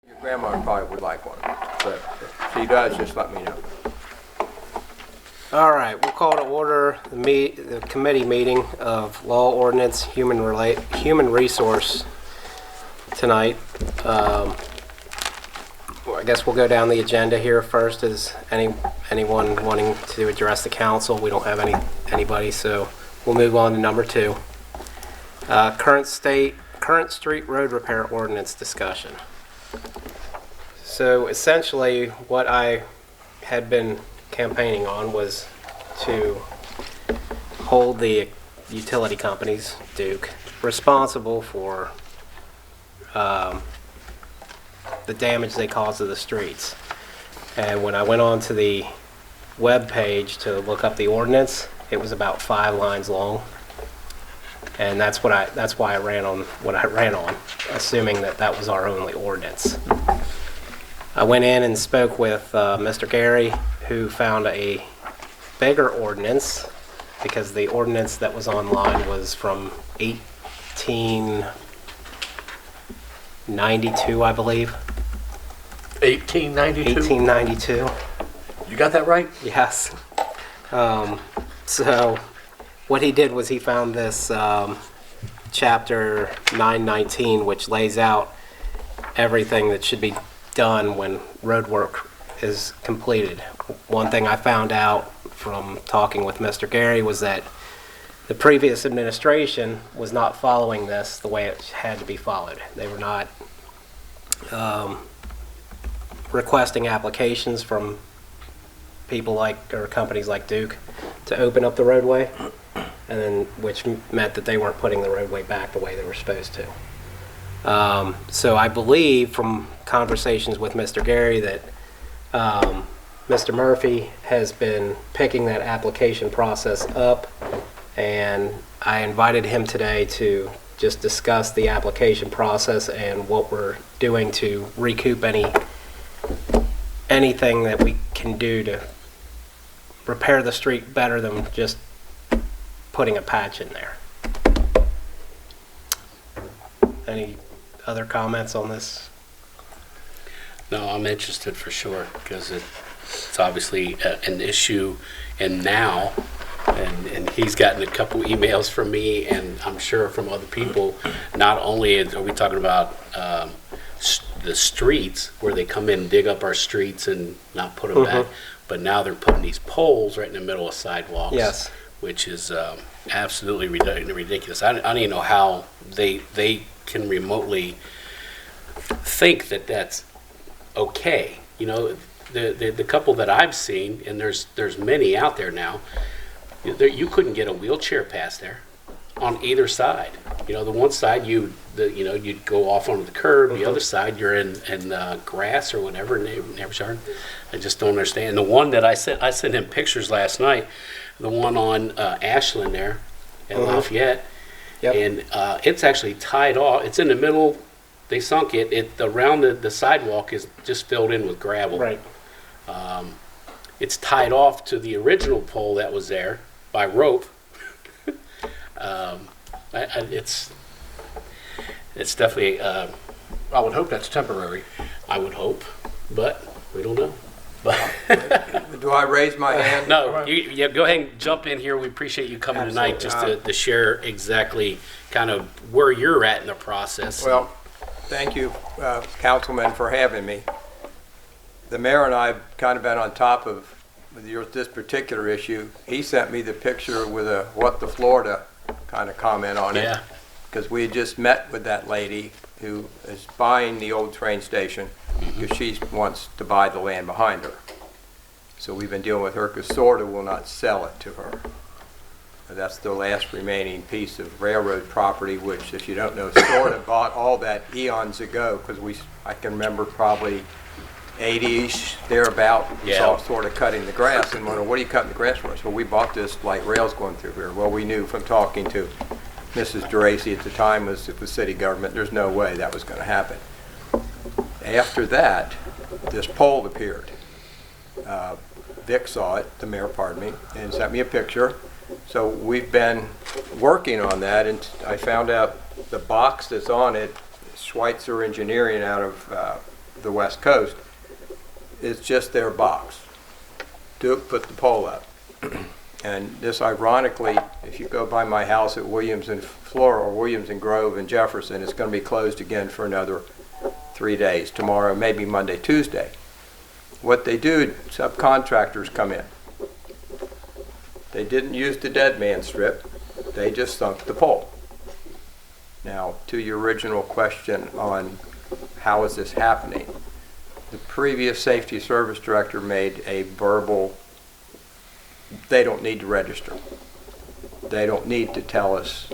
Your grandma probably would like one, but if she does, just let me know. All right, we'll call to order the committee meeting of Law, Ordinance, Human Resource tonight. I guess we'll go down the agenda here first. Is anyone wanting to address the council? We don't have anybody, so we'll move on to number 2. Current street road repair ordinance discussion. So essentially, what I had been campaigning on was to hold the utility companies, Duke, responsible for the damage they cause to the streets. And when I went on to the web page to look up the ordinance, it was about 5 lines long, and that's why I ran on what I ran on, assuming that was our only ordinance. I went in and spoke with Mr. Gary, who found a bigger ordinance, because the ordinance that was online was from 1892, I believe. 1892. You got that right? Yes. So what he did was he found this chapter 919, which lays out everything that should be done when road work is completed. One thing I found out from talking with Mr. Gary was that the previous administration was not following this the way it had to be followed. They were not requesting applications from people or companies like Duke to open up the roadway, and then which meant that they weren't putting the roadway back the way they were supposed to. So I believe from conversations with Mr. Gary that Mr. Murphy has been picking that application process up, and I invited him today to just discuss the application process and what we're doing to recoup anything that we can do to repair the street better than just putting a patch in there. Any other comments on this? No, I'm interested for sure, because it's obviously an issue, and now, and he's gotten a couple emails from me, and I'm sure from other people. Not only are we talking about the streets, where they come in and dig up our streets and not put them back, but now they're putting these poles right in the middle of sidewalks. Yes. Which is absolutely ridiculous. I don't even know how they can remotely think that that's okay. You know, the couple that I've seen, and there's many out there now, you couldn't get a wheelchair past there on either side. You know, the one side you'd go off onto the curb, the other side you're in grass or whatever, neighbor's yard. I just don't understand. The one that I sent him pictures last night, the one on Ashland there at Lafayette, and it's actually tied off. It's in the middle. They sunk it. Around the sidewalk is just filled in with gravel. Right. It's tied off to the original pole that was there by rope. It's definitely. I would hope that's temporary. I would hope, but we don't know. Do I raise my hand? No, you go ahead and jump in here. We appreciate you coming tonight just to share exactly kind of where you're at in the process. Well, thank you, Councilman, for having me. The mayor and I have kind of been on top of this particular issue. He sent me the picture with a "What the Florida" kind of comment on it, because we had just met with that lady who is buying the old train station, because she wants to buy the land behind her. So we've been dealing with her because SORTA will not sell it to her. That's the last remaining piece of railroad property, which, if you don't know, SORTA bought all that eons ago, because I can remember probably 80-ish, thereabout, we saw SORTA cutting the grass, and wondered, what are you cutting the grass for? So we bought this like rails going through here. Well, we knew from talking to Mrs. Geraci at the time, was the city government, there's no way that was going to happen. After that, this pole appeared. Vic saw it, the mayor, pardon me, and sent me a picture. So we've been working on that, and I found out the box that's on it, Schweitzer Engineering out of the West Coast. It's just their box. Duke put the pole up. And this ironically, if you go by my house at Williams and Flora or Williams and Grove and Jefferson, it's going to be closed again for another 3 days, tomorrow, maybe Monday, Tuesday. What they do, subcontractors come in. They didn't use the dead man strip, they just sunk the pole. Now, to your original question on how is this happening, the previous safety service director made a verbal, they don't need to register. They don't need to tell us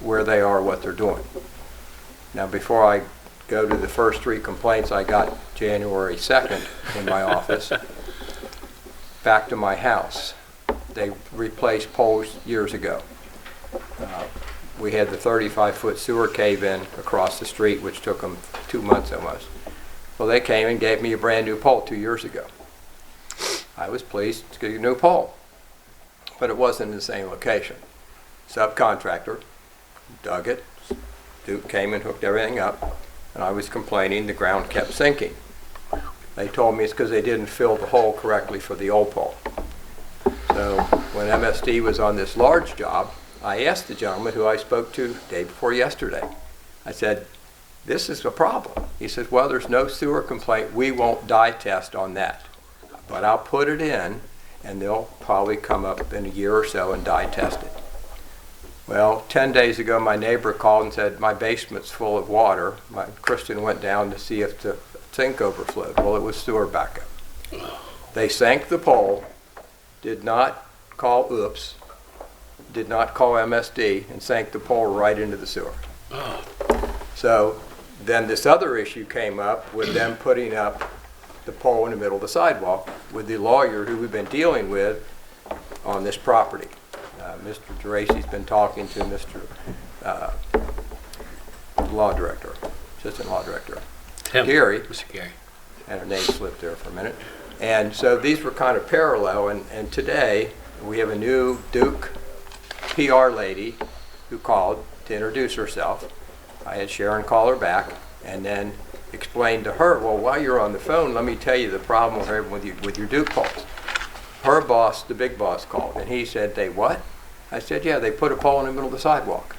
where they are, what they're doing. Now, before I go to the first 3 complaints I got January 2nd in my office, back to my house. They replaced poles years ago. We had the 35-foot sewer cave-in across the street, which took them 2 months almost. Well, they came and gave me a brand new pole 2 years ago. I was pleased to get a new pole, but it wasn't in the same location. Subcontractor dug it, Duke came and hooked everything up, and I was complaining the ground kept sinking. They told me it's because they didn't fill the hole correctly for the old pole. So when MSD was on this large job, I asked the gentleman who I spoke to the day before yesterday, I said, this is a problem. He says, well, there's no sewer complaint. We won't dye test on that. But I'll put it in, and they'll probably come up in a year or so and dye test it. Well, 10 days ago, my neighbor called and said, my basement's full of water. Kristen went down to see if the sink overflowed. Well, it was sewer backup. They sank the pole, did not call OOPS, did not call MSD, and sank the pole right into the sewer. So then this other issue came up with them putting up the pole in the middle of the sidewalk with the lawyer who we've been dealing with on this property. Mr. Geraci's been talking to Mr. Law Director, Assistant Law Director, Gary. Mr. Gary. And her name slipped there for a minute. And so these were kind of parallel, and today we have a new Duke PR lady who called to introduce herself. I had Sharon call her back and then explain to her, well, while you're on the phone, let me tell you the problem we're having with your Duke poles. Her boss, the big boss, called, and he said, they what? I said, yeah, they put a pole in the middle of the sidewalk.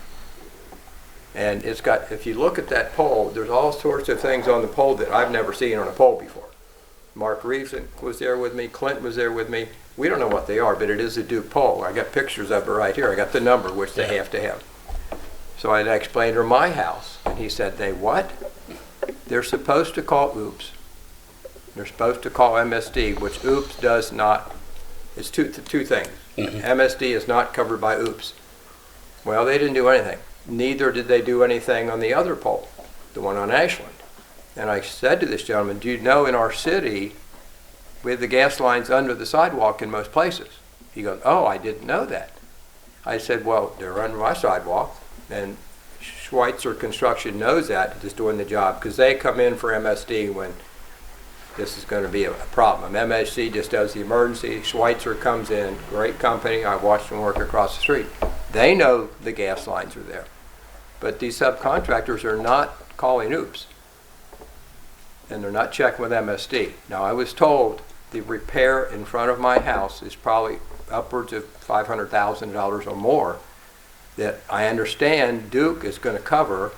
And it's got, if you look at that pole, there's all sorts of things on the pole that I've never seen on a pole before. Mark Reeves was there with me, Clint was there with me. We don't know what they are, but it is a Duke pole. I got pictures of it right here. I got the number, which they have to have. So I explained her my house, and he said, they what? They're supposed to call OOPS. They're supposed to call MSD, which OOPS does not. It's two things. MSD is not covered by OOPS. Well, they didn't do anything. Neither did they do anything on the other pole, the one on Ashland. And I said to this gentleman, do you know in our city, we have the gas lines under the sidewalk in most places? He goes, oh, I didn't know that. I said, well, they're under my sidewalk, and Schweitzer Construction knows that, just doing the job, because they come in for MSD when this is going to be a problem. MSD just does the emergency. Schweitzer comes in, great company. I watched them work across the street. They know the gas lines are there. But these subcontractors are not calling OOPS. And they're not checking with MSD. Now, I was told the repair in front of my house is probably upwards of $500,000 or more that I understand Duke is going to cover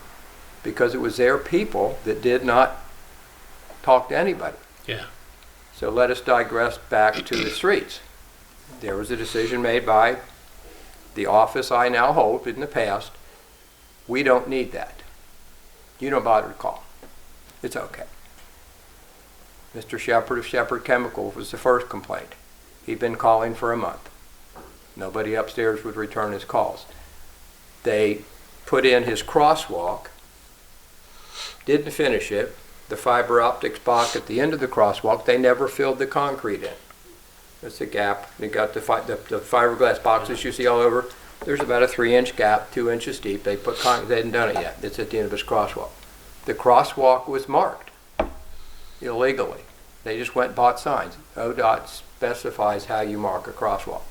because it was their people that did not talk to anybody. Yeah. So let us digress back to the streets. There was a decision made by the office I now hold in the past. We don't need that. You don't bother to call. It's okay. Mr. Shepard of Shepard Chemicals was the first complaint. He'd been calling for a month. Nobody upstairs would return his calls. They put in his crosswalk, didn't finish it. The fiber optics box at the end of the crosswalk, they never filled the concrete in. There's a gap. They got the fiberglass boxes you see all over. There's about a 3-inch gap, 2 inches deep. They put concrete. They hadn't done it yet. It's at the end of his crosswalk. The crosswalk was marked illegally. They just went and bought signs. ODOT specifies how you mark a crosswalk.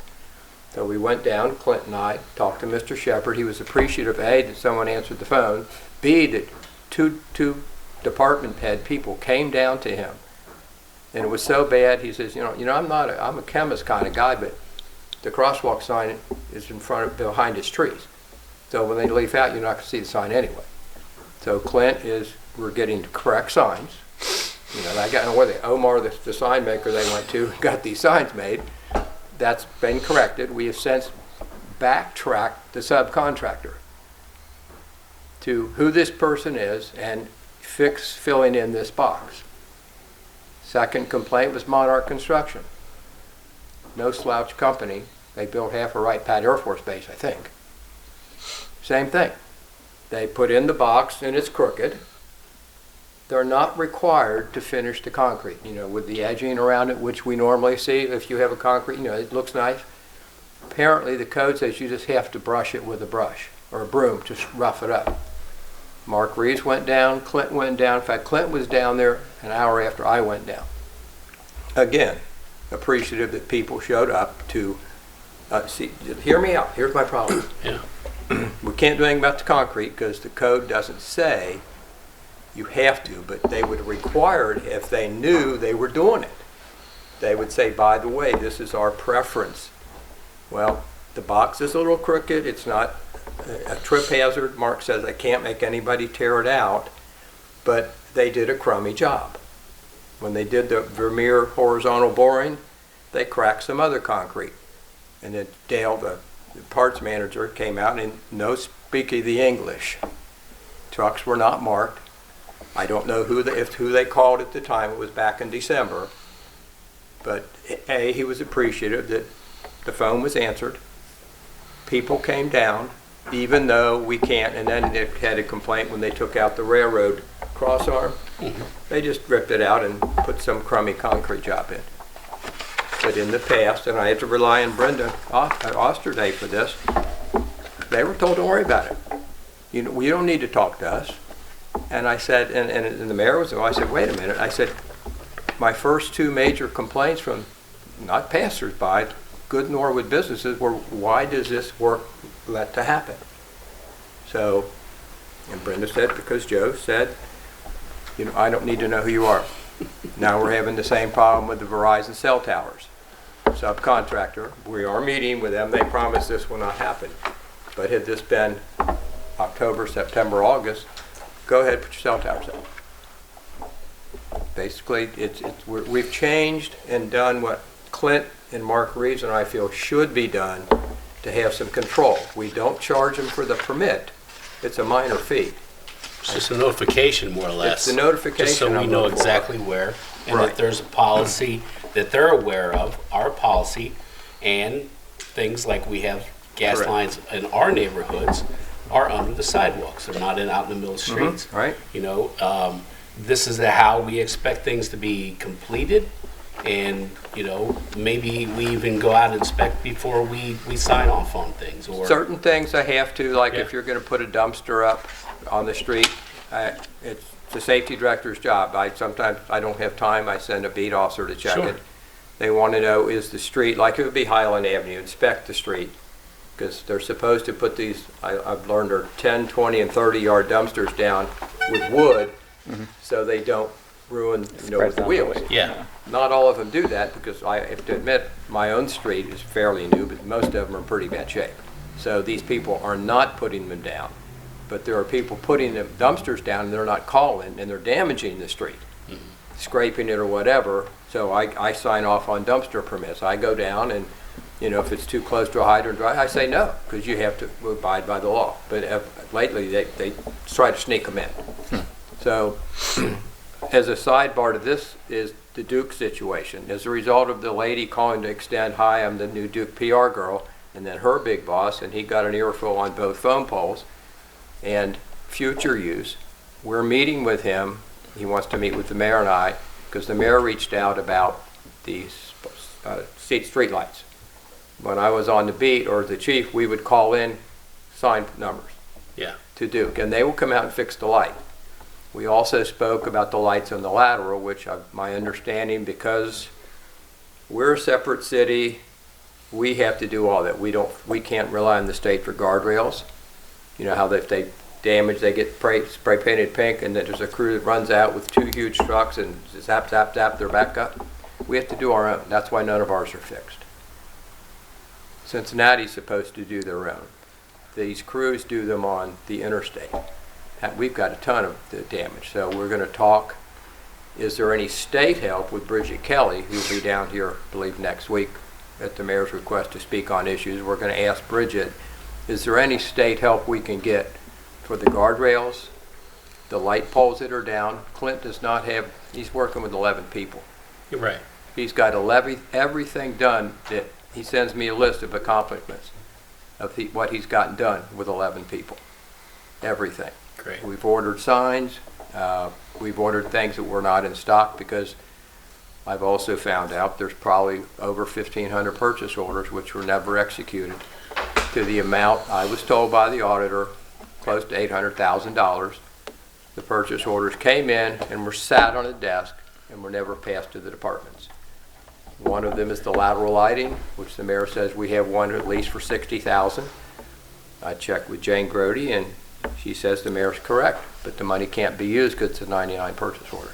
So we went down, Clint and I, talked to Mr. Shepard. He was appreciative, A, that someone answered the phone, B, that two department head people came down to him. And it was so bad, he says, I'm a chemist kind of guy, but the crosswalk sign is behind his trees. So when they leaf out, you're not going to see the sign anyway. So we're getting the correct signs. I got know where Omar, the sign maker they went to, got these signs made. That's been corrected. We have since backtracked the subcontractor to who this person is and filling in this box. Second complaint was Monarch Construction. No slouch company. They built half of Wright Pat Air Force Base, I think. Same thing. They put in the box and it's crooked. They're not required to finish the concrete, with the edging around it, which we normally see if you have a concrete, it looks nice. Apparently the code says you just have to brush it with a brush or a broom to rough it up. Mark Reeves went down, Clint went down. In fact, Clint was down there an hour after I went down. Again, appreciative that people showed up to hear me out. Here's my problem. Yeah. We can't do anything about the concrete because the code doesn't say you have to, but they would require it if they knew they were doing it. They would say, by the way, this is our preference. Well, the box is a little crooked. It's not a trip hazard. Mark says I can't make anybody tear it out, but they did a crummy job. When they did the Vermeer horizontal boring, they cracked some other concrete. And then Dale, the parts manager, came out and no speaking the English. Trucks were not marked. I don't know who they called at the time. It was back in December. But he was appreciative that the phone was answered. People came down, even though we can't. And then they had a complaint when they took out the railroad crossarm. They just ripped it out and put some crummy concrete job in. But in the past, and I had to rely on Brenda Osterday for this, they were told, don't worry about it. We don't need to talk to us. And I said, and the mayor was there, I said, wait a minute. I said, my first two major complaints from not passersby, good Norwood businesses were, why does this work let to happen? So, and Brenda said, because Joe said, I don't need to know who you are. Now we're having the same problem with the Verizon cell towers. Subcontractor, we are meeting with them. They promised this will not happen. But had this been October, September, August, go ahead, put your cell towers up. Basically, we've changed and done what Clint and Mark Reeves and I feel should be done to have some control. We don't charge them for the permit. It's a minor fee. It's just a notification, more or less. It's a notification. Just so we know exactly where, and that there's a policy that they're aware of, our policy, and things like we have gas lines in our neighborhoods are under the sidewalks. They're not out in the middle of the streets. Right. This is how we expect things to be completed, and maybe we even go out and inspect before we sign off on things. Or certain things I have to, like if you're going to put a dumpster up on the street, it's the safety director's job. Sometimes I don't have time. I send a beat officer to check it. They want to know, is the street, like it would be Highland Avenue, inspect the street. Because they're supposed to put these, I've learned, are 10, 20, and 30-yard dumpsters down with wood so they don't ruin, with the wheels. Yeah. Not all of them do that because I have to admit my own street is fairly new, but most of them are in pretty bad shape. So these people are not putting them down. But there are people putting the dumpsters down and they're not calling and they're damaging the street, scraping it or whatever. So I sign off on dumpster permits. I go down and if it's too close to a hydrant, I say no, because you have to abide by the law. But lately, they try to sneak them in. So, as a sidebar to this is the Duke situation. As a result of the lady calling to extend, hi, I'm the new Duke PR girl, and then her big boss, and he got an earful on both phone poles, and future use, we're meeting with him. He wants to meet with the mayor and I, because the mayor reached out about these street lights. When I was on the beat, or the chief, we would call in sign numbers to Duke, and they will come out and fix the light. We also spoke about the lights on the lateral, which my understanding, because we're a separate city, we have to do all that. We can't rely on the state for guardrails. How if they damage, they get spray painted pink, and then there's a crew that runs out with 2 huge trucks and zap, zap, zap, they're back up. We have to do our own. That's why none of ours are fixed. Cincinnati's supposed to do their own. These crews do them on the interstate. We've got a ton of the damage, so we're going to talk. Is there any state help with Bridget Kelly, who will be down here, I believe, next week at the mayor's request to speak on issues? We're going to ask Bridget, is there any state help we can get for the guardrails, the light poles that are down? Clint does not have, he's working with 11 people. You're right. He's got everything done that he sends me a list of accomplishments of what he's gotten done with 11 people. Everything. Great. We've ordered signs. We've ordered things that were not in stock because I've also found out there's probably over 1,500 purchase orders which were never executed to the amount I was told by the auditor, close to $800,000. The purchase orders came in and were sat on a desk and were never passed to the departments. One of them is the lateral lighting, which the mayor says we have one at least for $60,000. I checked with Jane Grody and she says the mayor's correct, but the money can't be used because it's a 99 purchase order.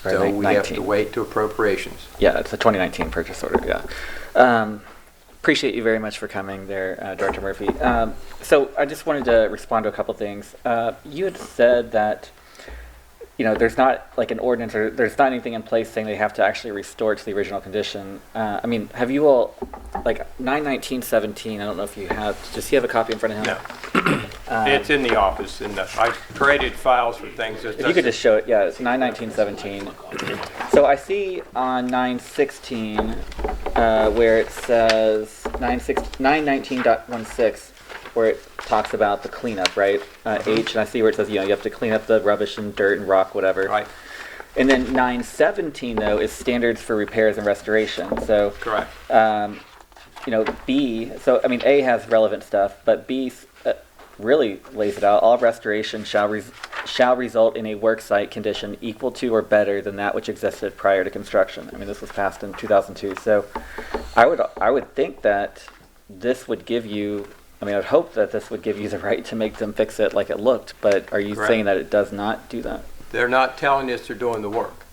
Right, So like we 19. have to wait to appropriations. Yeah, it's a 2019 purchase order, yeah. Appreciate you very much for coming there, Director Murphy. So I just wanted to respond to a couple things. You had said that, you know, there's not like an ordinance or there's not anything in place saying they have to actually restore it to the original condition. I mean, have you all, like 91917, I don't know if you have, does he have a copy in front of him? No. It's in the office, and I created files for things. That If you could just show it, yeah, it's 91917. So I see on 916 where it says 919.16 where it talks about the cleanup, right? H, and I see where it says, you know, you have to clean up the rubbish and dirt and rock, whatever. Right. And then 917 though is standards for repairs and restoration. So Correct. you know, B, so I mean A has relevant stuff, but B really lays it out. All restoration shall result in a worksite condition equal to or better than that which existed prior to construction. I mean, this was passed in 2002. So I would think that this would give you, I mean, I would hope that this would give you the right to make them fix it like it looked, but are you Correct. saying that it does not do that? They're not telling us they're doing the work.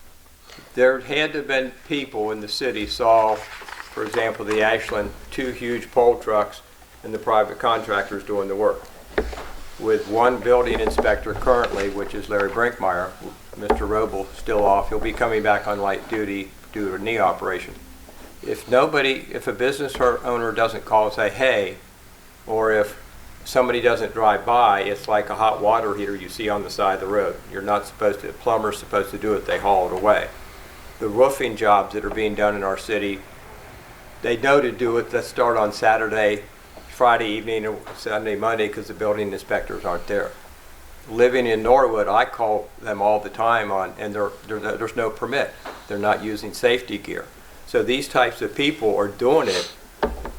There had to have been people in the city saw, for example, the Ashland, 2 huge pole trucks and the private contractors doing the work. With one building inspector currently, which is Larry Brinkmeyer, Mr. Roble still off, he'll be coming back on light duty due to a knee operation. If a business owner doesn't call and say, hey, or if somebody doesn't drive by, it's like a hot water heater you see on the side of the road. You're not supposed to, the plumber's supposed to do it, they haul it away. The roofing jobs that are being done in our city, they know to do it. Let's start on Saturday, Friday evening, or Sunday, Monday, because the building inspectors aren't there. Living in Norwood, I call them all the time and there's no permit. They're not using safety gear. So these types of people are doing it.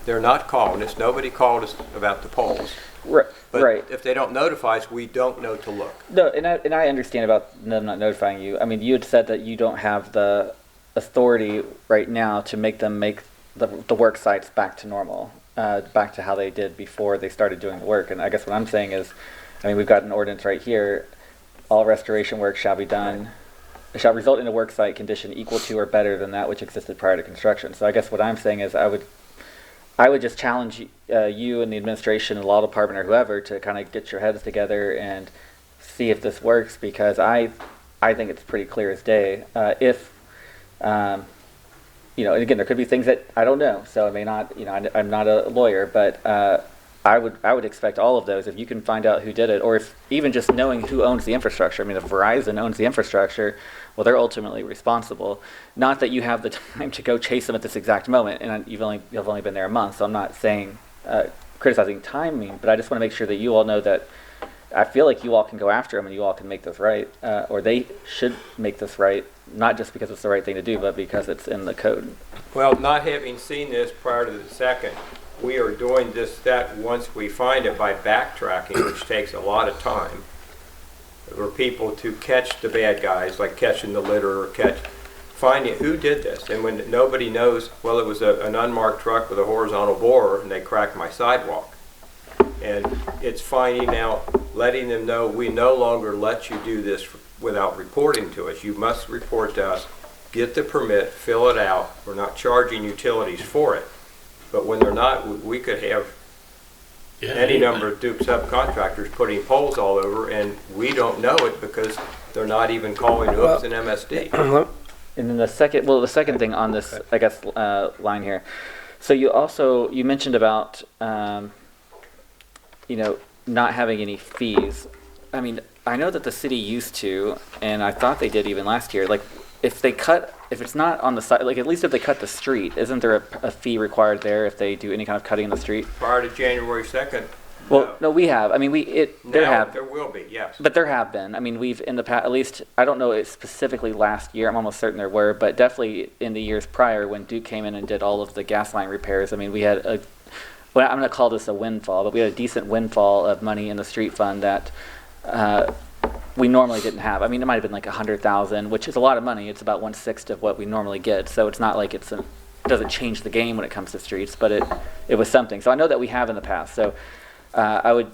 They're not calling us. Nobody called us about the poles. Right. But Right. if they don't notify us, we don't know to look. No, and I understand about them not notifying you. I mean, you had said that you don't have the authority right now to make them make the work sites back to normal, back to how they did before they started doing the work. And I guess what I'm saying is, I mean, we've got an ordinance right here. All restoration work shall be done, shall result in a work site condition equal to or better than that which existed prior to construction. So I guess what I'm saying is I would just challenge you and the administration and law department or whoever to kind of get your heads together and see if this works, because I think it's pretty clear as day. You know, and again, there could be things that I don't know, so I may not, you know, I'm not a lawyer, but I would expect all of those if you can find out who did it, or if even just knowing who owns the infrastructure. I mean, if Verizon owns the infrastructure, well, they're ultimately responsible. Not that you have the time to go chase them at this exact moment, and you've only been there a month, so I'm not saying criticizing timing, but I just want to make sure that you all know that I feel like you all can go after them and you all can make this right, or they should make this right, not just because it's the right thing to do, but because it's in the code. Well, not having seen this prior to the second, we are doing just that once we find it by backtracking, which takes a lot of time for people to catch the bad guys, like catching the litter or finding who did this. And when nobody knows, well, it was an unmarked truck with a horizontal borer and they cracked my sidewalk. And it's finding out, letting them know, we no longer let you do this without reporting to us. You must report to us, get the permit, fill it out. We're not charging utilities for it. But when they're not, we could have any number of Duke subcontractors putting poles all over, and we don't know it because they're not even calling Oops and MSD. And then the second thing on this, I guess, line here. So you mentioned about, not having any fees. I mean, I know that the city used to, and I thought they did even last year. Like, if it's not on the side, like at least if they cut the street, isn't there a fee required there if they do any kind of cutting in the street? Prior to January 2nd. Well, no, we have. I mean, There will be, yes. But there have been. I mean, we've in the past, at least, I don't know it specifically last year, I'm almost certain there were, but definitely in the years prior when Duke came in and did all of the gas line repairs, I mean, we had well, I'm going to call this a windfall, but we had a decent windfall of money in the street fund that we normally didn't have. I mean, it might have been like $100,000, which is a lot of money. It's about 1/6 of what we normally get. So it's not like it doesn't change the game when it comes to streets, but it was something. So I know that we have in the past. So I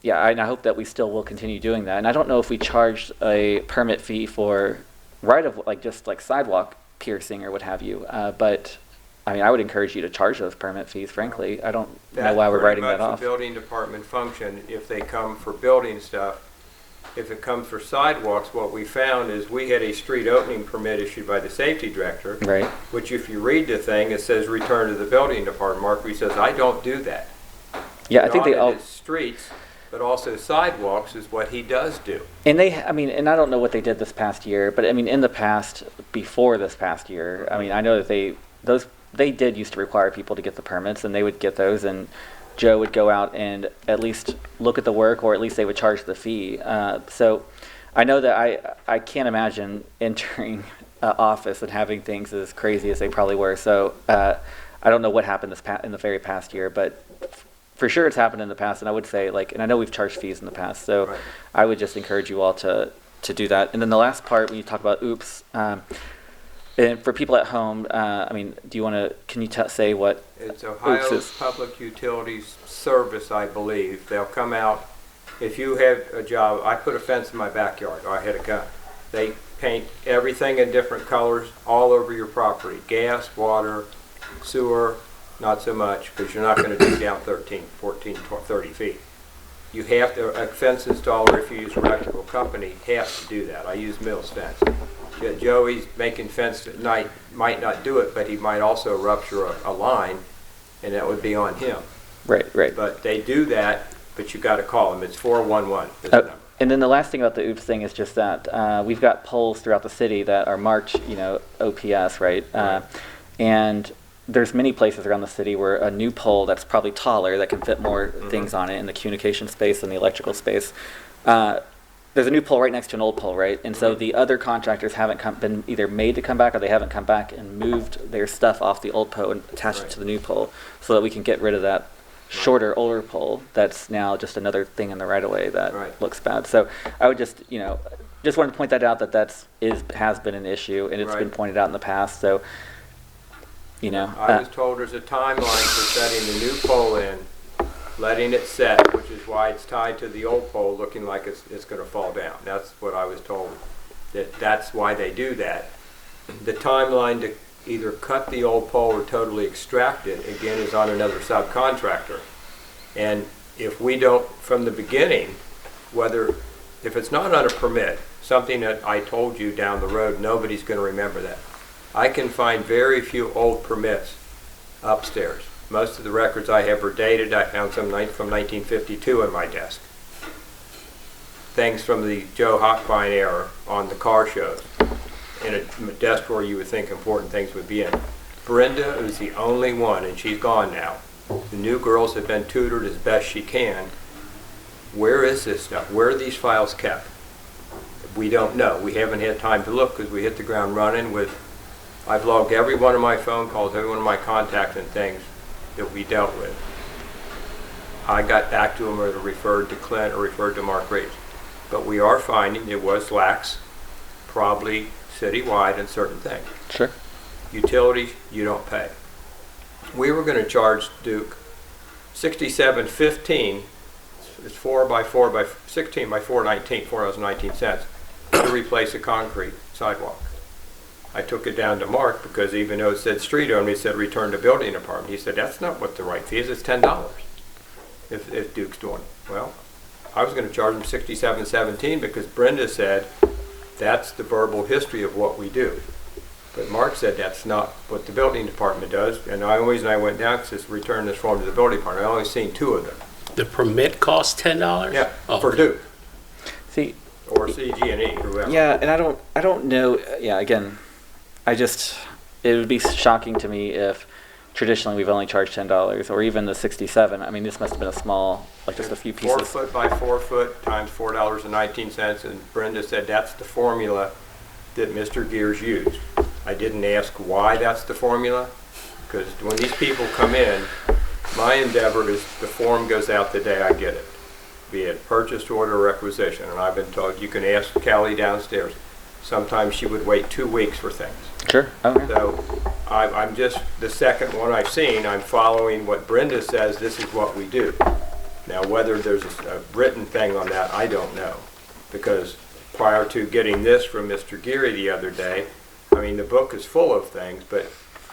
hope that we still will continue doing that. And I don't know if we charged a permit fee for just like sidewalk piercing or what have you. But I mean, I would encourage you to charge those permit fees, frankly. I don't know why we're writing that off. That's pretty much a building department function if they come for building stuff. If it comes for sidewalks, what we found is we had a street opening permit issued by the safety director. Right. Which if you read the thing, it says return to the building department. Mark Reed says, I don't do that. Yeah, I think they all... Streets, but also sidewalks is what he does do. And and I don't know what they did this past year, but I mean, in the past, before this past year, I mean, I know that they did used to require people to get the permits, and they would get those, and Joe would go out and at least look at the work, or at least they would charge the fee. So I know that I can't imagine entering an office and having things as crazy as they probably were. So I don't know what happened in the very past year, but for sure it's happened in the past. And I would say, and I know we've charged fees in the past, so right. I would just encourage you all to do that. And then the last part, when you talk about oops, and for people at home, I mean, can you say what it's Ohio Public Utilities Service, I believe. They'll come out. If you have a job, I put a fence in my backyard, or I had a gun. They paint everything in different colors all over your property. Gas, water, sewer, not so much, because you're not going to dig down 13, 14, 30 feet. You have to, a fence installer, if you use a reputable company, has to do that. I use Mills Fence. Joey's making fence at night, might not do it, but he might also rupture a line, and that would be on him. Right. But they do that, but you got to call them. It's 411. And then the last thing about the oops thing is just that we've got poles throughout the city that are marked, OPS, right? And there's many places around the city where a new pole that's probably taller, that can fit more things on it in the communication space and the electrical space. There's a new pole right next to an old pole, right? And so the other contractors haven't been either made to come back, or they haven't come back and moved their stuff off the old pole and attached it to the new pole, so that we can get rid of that shorter, older pole that's now just another thing in the right of way that looks bad. So I would just wanted to point that out, that has been an issue, and it's been pointed out in the past. So I was told there's a timeline for setting the new pole in, letting it set, which is why it's tied to the old pole, looking like it's going to fall down. That's what I was told. That's why they do that. The timeline to either cut the old pole or totally extract it, again, is on another subcontractor. And if we don't, from the beginning, if it's not on a permit, something that I told you down the road, nobody's going to remember that. I can find very few old permits upstairs. Most of the records I have are dated. I found some from 1952 on my desk. Things from the Joe Hochbein era on the car shows, in a desk where you would think important things would be in. Brenda is the only one, and she's gone now. The new girls have been tutored as best she can. Where is this stuff? Where are these files kept? We don't know. We haven't had time to look because we hit the ground running with, I've logged every one of my phone calls, every one of my contacts and things that we dealt with. I got back to them or referred to Clint or referred to Mark Reed. But we are finding it was lax, probably citywide in certain things. Sure. Utilities, you don't pay. We were going to charge Duke $67.15 it's 4 by 4 by 16 by 419, $4.19 to replace a concrete sidewalk. I took it down to Mark because even though it said street owner, he said return to building department. He said, that's not what the right fee is, it's $10 if Duke's doing it. Well, I was going to charge him $67.17 because Brenda said that's the verbal history of what we do. But Mark said that's not what the building department does, and the only reason I went down is to return this form to the building department. I only seen 2 of them. The permit costs $10? Yeah, Oh, for Duke See, or CG&E, whoever. yeah, and I don't know. Yeah, again, it would be shocking to me if traditionally we've only charged $10 or even the 67. I mean, this must have been a small, like just a few 4 pieces. foot by 4 foot times $4.19, and Brenda said that's the formula that Mr. Gears used. I didn't ask why that's the formula, because when these people come in, my endeavor is the form goes out the day I get it, be it purchase order or requisition, and I've been told you can ask Callie downstairs. Sometimes she would wait 2 weeks for things. Sure. Okay. So I'm just, the second one I've seen, I'm following what Brenda says, this is what we do. Now, whether there's a written thing on that, I don't know. Because prior to getting this from Mr. Geary the other day, I mean, the book is full of things, but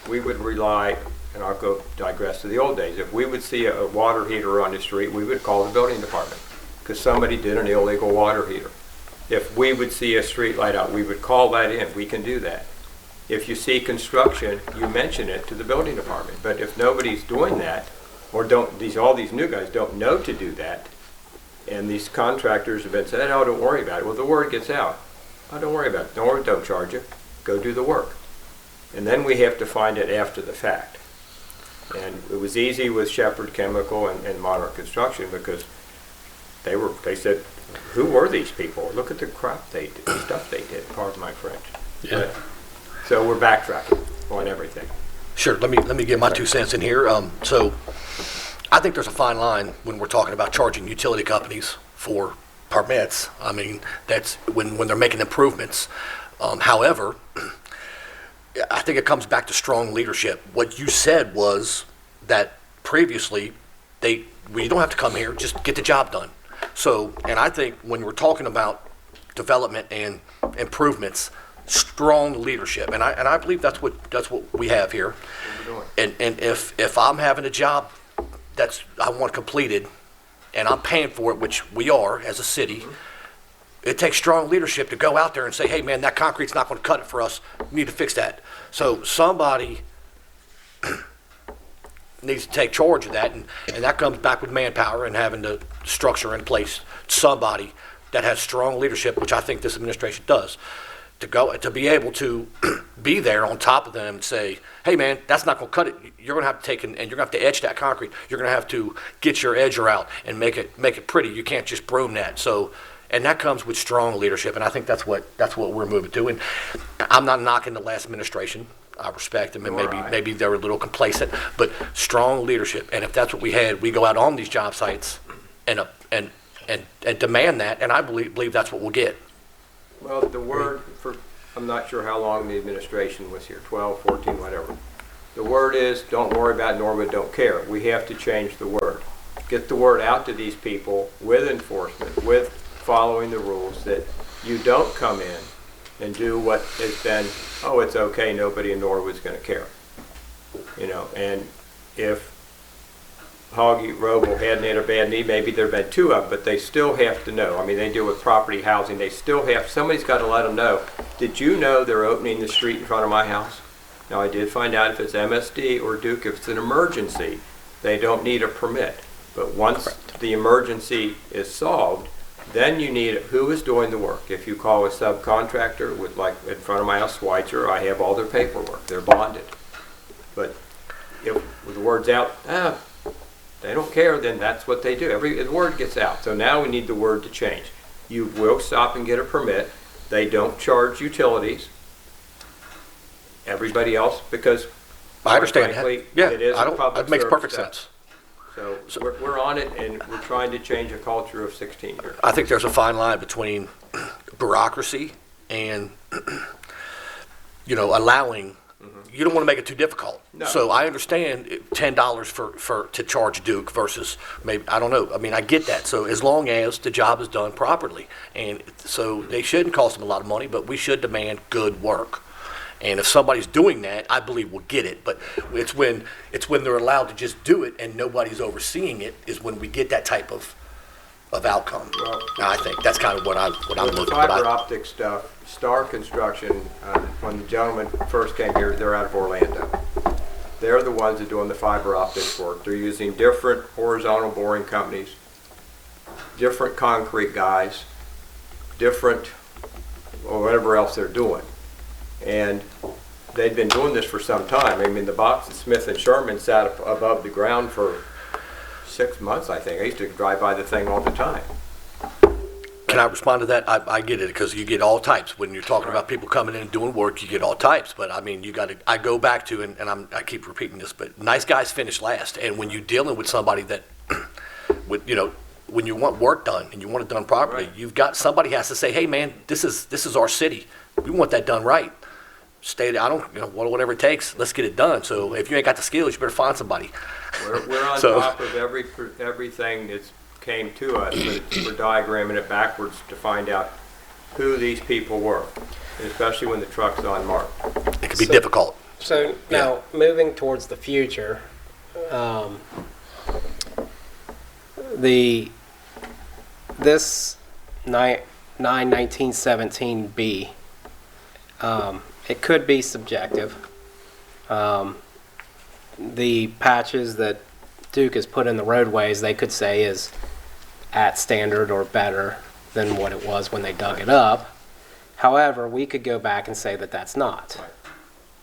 we would rely, and I'll go digress to the old days, if we would see a water heater on the street, we would call the building department because somebody did an illegal water heater. If we would see a street light out, we would call that in. We can do that. If you see construction, you mention it to the building department. But if nobody's doing that, or all these new guys don't know to do that, and these contractors have been saying, oh, don't worry about it. Well, the word gets out. Oh, don't worry about it. Don't charge you. Go do the work. And then we have to find it after the fact. And it was easy with Shepherd Chemical and Monarch Construction because they said, who were these people? Look at the crap they did, the stuff they did, pardon my French. Yeah. But, so we're backtracking on everything. Sure. Let me get my 2 cents in here. So I think there's a fine line when we're talking about charging utility companies for permits. I mean, that's when they're making improvements. However, I think it comes back to strong leadership. What you said was that previously we don't have to come here, just get the job done. So, and I think when we're talking about development and improvements, strong leadership, and I believe that's what we have here. And if I'm having a job I want completed, and I'm paying for it, which we are as a city, it takes strong leadership to go out there and say, hey man, that concrete's not going to cut it for us. We need to fix that. So somebody needs to take charge of that, and that comes back with manpower and having the structure in place. Somebody that has strong leadership, which I think this administration does, to be able to be there on top of them and say, hey man, that's not going to cut it. You're going to have to take and you're going to have to edge that concrete. You're going to have to get your edger out and make it pretty. You can't just broom that. So, and that comes with strong leadership, and I think that's what we're moving to. And I'm not knocking the last administration. I respect them, and maybe they're a little complacent, but strong leadership. And if that's what we had, we go out on these job sites and demand that, and I believe that's what we'll get. Well, the word I'm not sure how long the administration was here, 12, 14, whatever. The word is, don't worry about Norwood, don't care. We have to change the word. Get the word out to these people with enforcement, with following the rules, that you don't come in and do what has been, oh, it's okay, nobody in Norwood's going to care. And if Hoggy Roble hadn't had a bad knee, maybe there'd been 2 of them, but they still have to know. I mean, they deal with property housing. They still have, somebody's got to let them know. Did you know they're opening the street in front of my house? Now, I did find out if it's MSD or Duke, if it's an emergency, they don't need a permit. But once the emergency is solved, then you need who is doing the work. If you call a subcontractor with, like in front of my house, Schweitzer, I have all their paperwork. They're bonded. But if with the word's out, they don't care, then that's what they do. The word gets out. So now we need the word to change. You will stop and get a permit. They don't charge utilities. Everybody else, because I understand frankly, that. Yeah, it is a public it makes service perfect step. sense. So we're on it, and we're trying to change a culture of 16 years. I think there's a fine line between bureaucracy and allowing You don't want to make it too difficult. No. So I understand $10 to charge Duke versus maybe, I don't know. I mean, I get that. So as long as the job is done properly. And so they shouldn't cost them a lot of money, but we should demand good work. And if somebody's doing that, I believe we'll get it. But it's when they're allowed to just do it and nobody's overseeing it is when we get that type of outcome. Well, I think that's kind of what I'm With looking the at. fiber optic stuff, Star Construction, when the gentleman first came here, they're out of Orlando. They're the ones that are doing the fiber optics work. They're using different horizontal boring companies, different concrete guys, different, or whatever else they're doing. And they've been doing this for some time. I mean, the box at Smith and Sherman sat up above the ground for 6 months, I think. I used to drive by the thing all the time. Can I respond to that? I get it, because you get all types. When you're talking about people coming in and doing work, you get all types. But I mean, I go back to, and I keep repeating this, but nice guys finish last. And when you're dealing with somebody that, when you want work done and you want it done properly, Right. you've got, somebody has to say, hey man, this is our city. We want that done right. Stay there, whatever it takes, let's get it done. So if you ain't got the skills, you better find somebody. We're on So- top of everything that's came to us, but we're diagramming it backwards to find out who these people were, especially when the truck's unmarked. It can be So- difficult. So now, moving towards the future, this 9/19/17B, it could be subjective. The patches that Duke has put in the roadways, they could say is at standard or better than what it was when they dug it up. However, we could go back and say that that's not,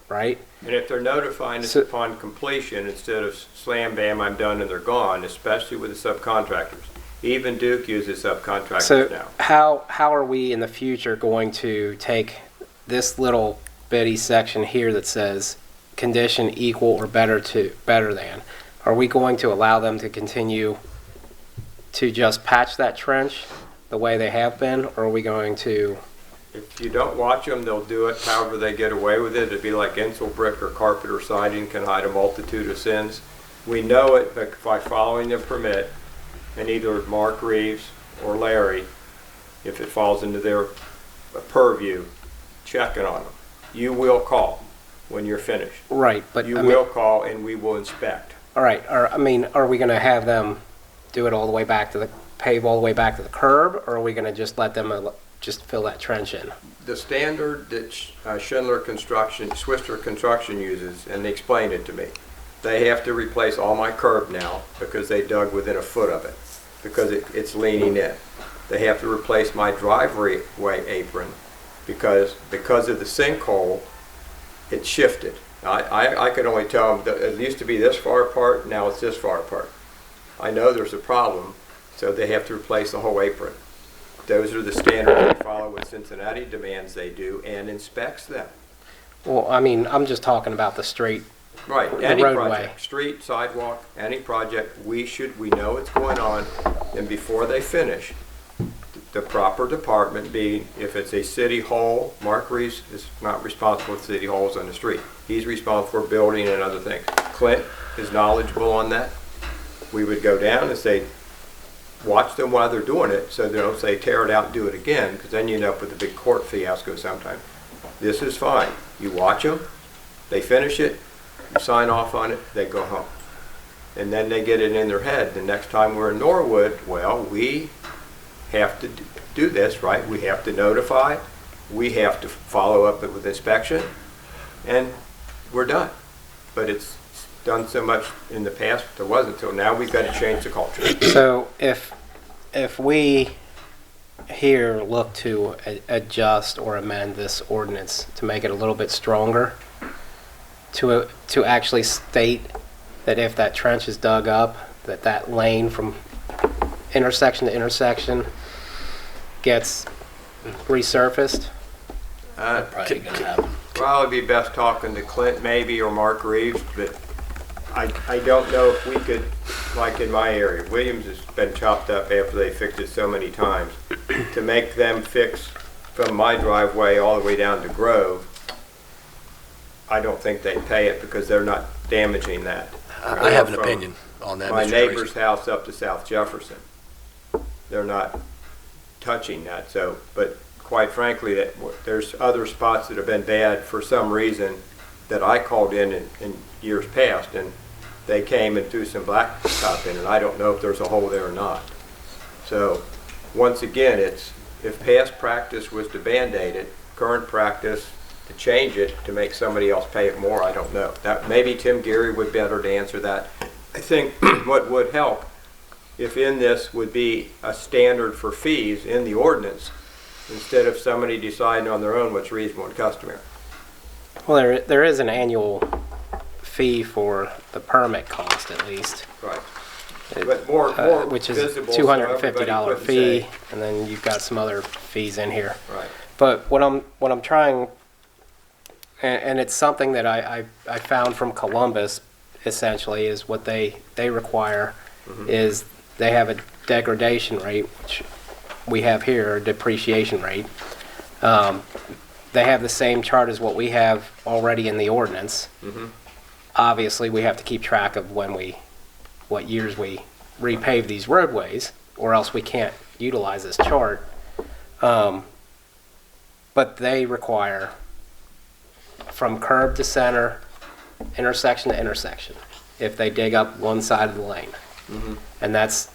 right? And if they're notifying us So- upon completion, instead of slam bam, I'm done and they're gone, especially with the subcontractors. Even Duke uses subcontractors So now. how are we in the future going to take this little bitty section here that says condition equal or better than? Are we going to allow them to continue to just patch that trench the way they have been, or are we going to? If you don't watch them, they'll do it however they get away with it. It'd be like insul brick or carpet or siding can hide a multitude of sins. We know it by following the permit, and either Mark Reeves or Larry, if it falls into their purview, checking on them. You will call when you're finished. Right, but You I mean, will call and we will inspect. all right. Are we going to have them do it all the way back to pave all the way back to the curb, or are we going to just let them just fill that trench in? The standard that Swisser Construction uses, and they explained it to me, they have to replace all my curb now because they dug within a foot of it, because it's leaning in. They have to replace my driveway apron because of the sinkhole, it shifted. I could only tell them that it used to be this far apart, now it's this far apart. I know there's a problem, so they have to replace the whole apron. Those are the standards they follow when Cincinnati demands they do and inspects them. Well, I mean, I'm just talking about the street. Right, The any roadway. project, street, sidewalk, any project, we know what's going on, and before they finish, the proper department being, if it's a city hole, Mark Reeves is not responsible for city holes on the street. He's responsible for building and other things. Clint is knowledgeable on that. We would go down and say, watch them while they're doing it, so they don't say tear it out and do it again, because then you end up with a big court fiasco sometime. This is fine. You watch them, they finish it, you sign off on it, they go home. And then they get it in their head, the next time we're in Norwood, well, we have to do this, right? We have to notify, we have to follow up with inspection, and we're done. But it's done so much in the past, there wasn't, so now we've got to change the culture. So if we here look to adjust or amend this ordinance to make it a little bit stronger, to actually state that if that trench is dug up, that lane from intersection to intersection gets resurfaced. Probably gonna happen. Probably be best talking to Clint maybe or Mark Reeves, but I don't know if we could, like in my area, Williams has been chopped up after they fixed it so many times. To make them fix from my driveway all the way down to Grove, I don't think they pay it because they're not damaging that. I have an From opinion on that, My Mr. neighbor's Tracy. house up to South Jefferson, they're not touching that, so, but quite frankly, there's other spots that have been bad for some reason that I called in years past, and they came and threw some blacktop in, and I don't know if there's a hole there or not. So, once again, if past practice was to Band-Aid it, current practice to change it to make somebody else pay it more, I don't know. That maybe Tim Geary would better to answer that. I think what would help if in this would be a standard for fees in the ordinance instead of somebody deciding on their own what's reasonable and customary. Well, there is an annual fee for the permit cost at least. Right. But more which is visible, so $250 everybody fee, couldn't and then you've got some other fees in here. say, right. But what I'm trying, and it's something that I found from Columbus, essentially, is what they require is they have a degradation rate, which we have here, a depreciation rate. They have the same chart as what we have already in the ordinance. Obviously, we have to keep track of what years we repave these roadways, or else we can't utilize this chart. But they require from curb to center, intersection to intersection, if they dig up one side of the lane. And that's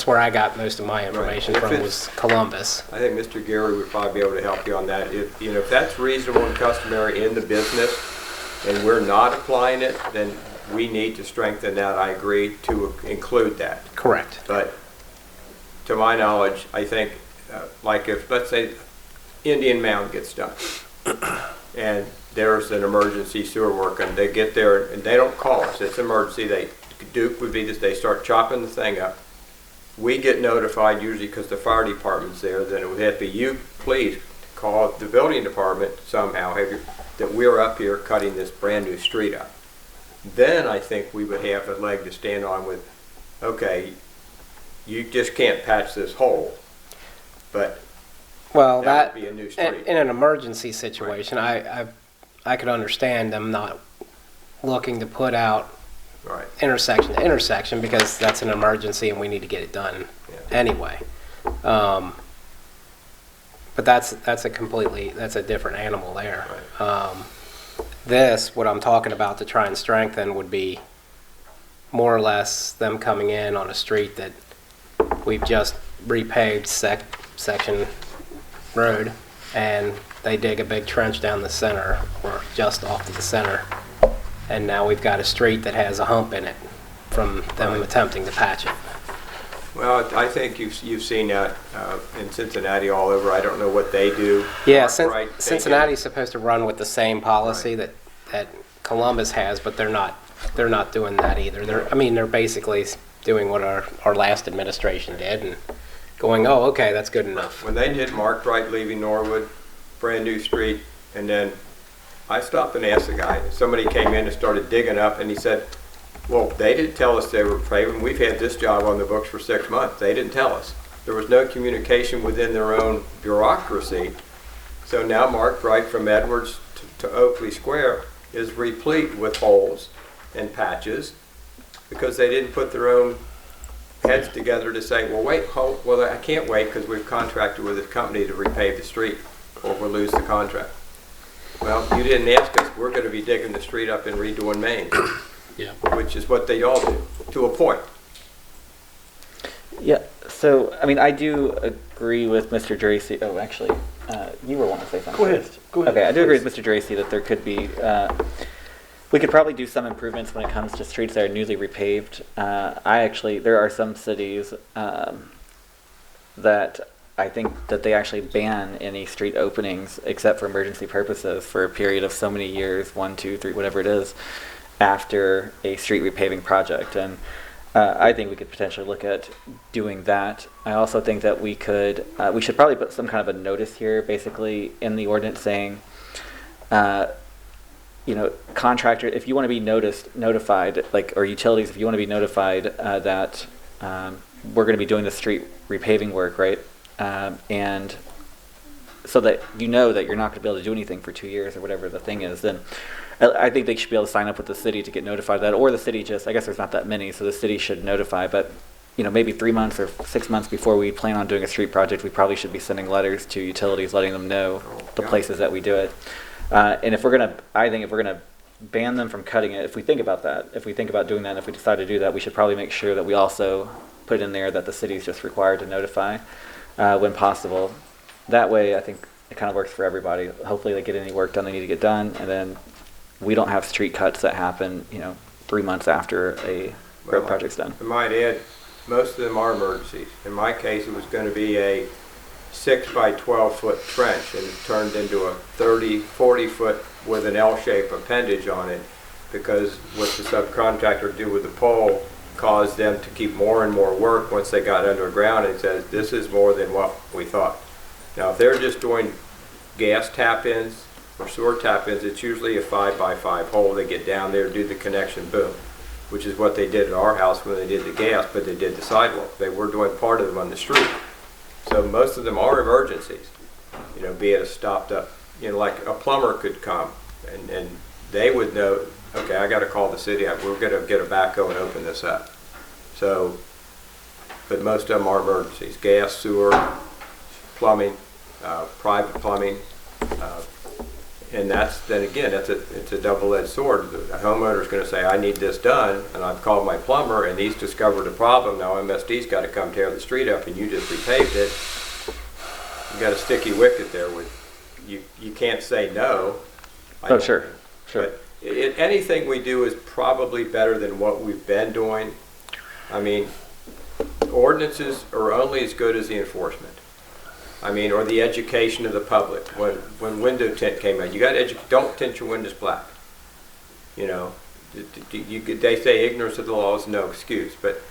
where I got most of my information If from, it's- was Columbus. I think Mr. Geary would probably be able to help you on that. If that's reasonable and customary in the business and we're not applying it, then we need to strengthen that, I agree, to include that. Correct. But to my knowledge, I think, like if, let's say, Indian Mound gets done and there's an emergency sewer work and they get there and they don't call us, it's emergency, Duke would be this, they start chopping the thing up. We get notified usually because the fire department's there, then it would have to be you, please call the building department somehow, that we're up here cutting this brand new street up. Then I think we would have a leg to stand on with, okay, you just can't patch this hole, but Well, that would be a new in street. an emergency situation, I could understand them not looking to put out Right. intersection to intersection because that's an emergency and we need to get it done anyway. But that's a different animal there. What I'm talking about to try and strengthen would be more or less them coming in on a street that we've just repaved section road and they dig a big trench down the center or just off to the center. And now we've got a street that has a hump in it from them attempting to patch it. Well, I think you've seen that in Cincinnati all over. I don't know what they do. Yeah, Mark Wright, they Cincinnati's supposed to run with the same policy that Columbus has, but they're not doing that either. They're basically doing what our last administration did and going, oh, okay, that's good enough. When they did Mark Wright leaving Norwood, brand new street, and then I stopped and asked the guy. Somebody came in and started digging up, and he said, well, they didn't tell us they were paving. We've had this job on the books for 6 months. They didn't tell us. There was no communication within their own bureaucracy. So now Mark Wright from Edwards to Oakley Square is replete with holes and patches because they didn't put their own heads together to say, well, well, I can't wait because we've contracted with this company to repave the street or we'll lose the contract. Well, you didn't ask us. We're going to be digging the street up and redoing Main, Yeah. which is what they all do, to a point. Yeah, so, I do agree with Mr. Dracy. Oh, actually, you were wanting to say something. Go ahead. first. Go ahead, Okay, I do agree please. with Mr. Dracy that there could be, we could probably do some improvements when it comes to streets that are newly repaved. There are some cities that I think that they actually ban any street openings except for emergency purposes for a period of so many years, 1, 2, 3, whatever it is, after a street repaving project. And I think we could potentially look at doing that. I also think that we should probably put some kind of a notice here, basically in the ordinance saying, contractor, if you want to be notified, or utilities, if you want to be notified that we're going to be doing the street repaving work, right? And so that you know that you're not going to be able to do anything for 2 years or whatever the thing is, then I think they should be able to sign up with the city to get notified of that, or the city just, I guess there's not that many, so the city should notify, but, you know, maybe 3 months or 6 months before we plan on doing a street project, we probably should be sending letters to utilities, letting them know the places that we do it. And if we're going to, I think if we're going to ban them from cutting it, if we think about that, if we think about doing that, and if we decide to do that, we should probably make sure that we also put in there that the city is just required to notify when possible. That way, I think it kind of works for everybody. Hopefully they get any work done they need to get done, and then we don't have street cuts that happen, you know, 3 months after a road project's done. I might add, most of them are emergencies. In my case, it was going to be a 6 by 12 foot trench, and it turned into a 30, 40 foot with an L-shaped appendage on it, because what the subcontractor did with the pole caused them to keep more and more work once they got underground, and says, this is more than what we thought. Now, if they're just doing gas tap-ins or sewer tap-ins, it's usually a 5 by 5 hole. They get down there, do the connection, boom, which is what they did at our house when they did the gas, but they did the sidewalk. They were doing part of them on the street. So most of them are emergencies, you know, be it a stopped up, you know, like a plumber could come and they would know, okay, I got to call the city, we're going to get a backhoe and open this up. So, but most of them are emergencies, gas, sewer, plumbing, private plumbing, and that's, then again, it's a double-edged sword. The homeowner's going to say, I need this done, and I've called my plumber, and he's discovered a problem. Now MSD's got to come tear the street up, and you just repaved it. You got a sticky wicket there with, you can't say no. Oh, sure. But anything we do is probably better than what we've been doing. I mean, ordinances are only as good as the enforcement. I mean, or the education of the public. When window tint came out, you got to don't tint your windows black. You know, they say ignorance of the law is no excuse, but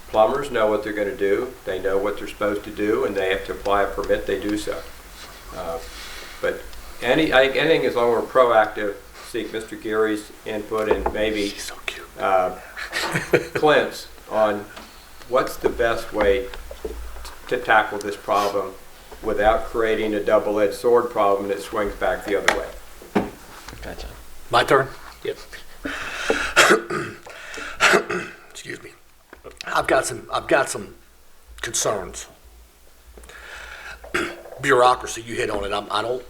plumbers know what they're going to do. They know what they're supposed to do, and they have to apply a permit. They do so. But I think anything as long as we're proactive, seek Mr. Geary's input and maybe Clint's on what's the best way to tackle this problem without creating a double-edged sword problem that swings back the other way. Gotcha. My turn? Yep. Excuse me. I've got some concerns. Bureaucracy, you hit on it.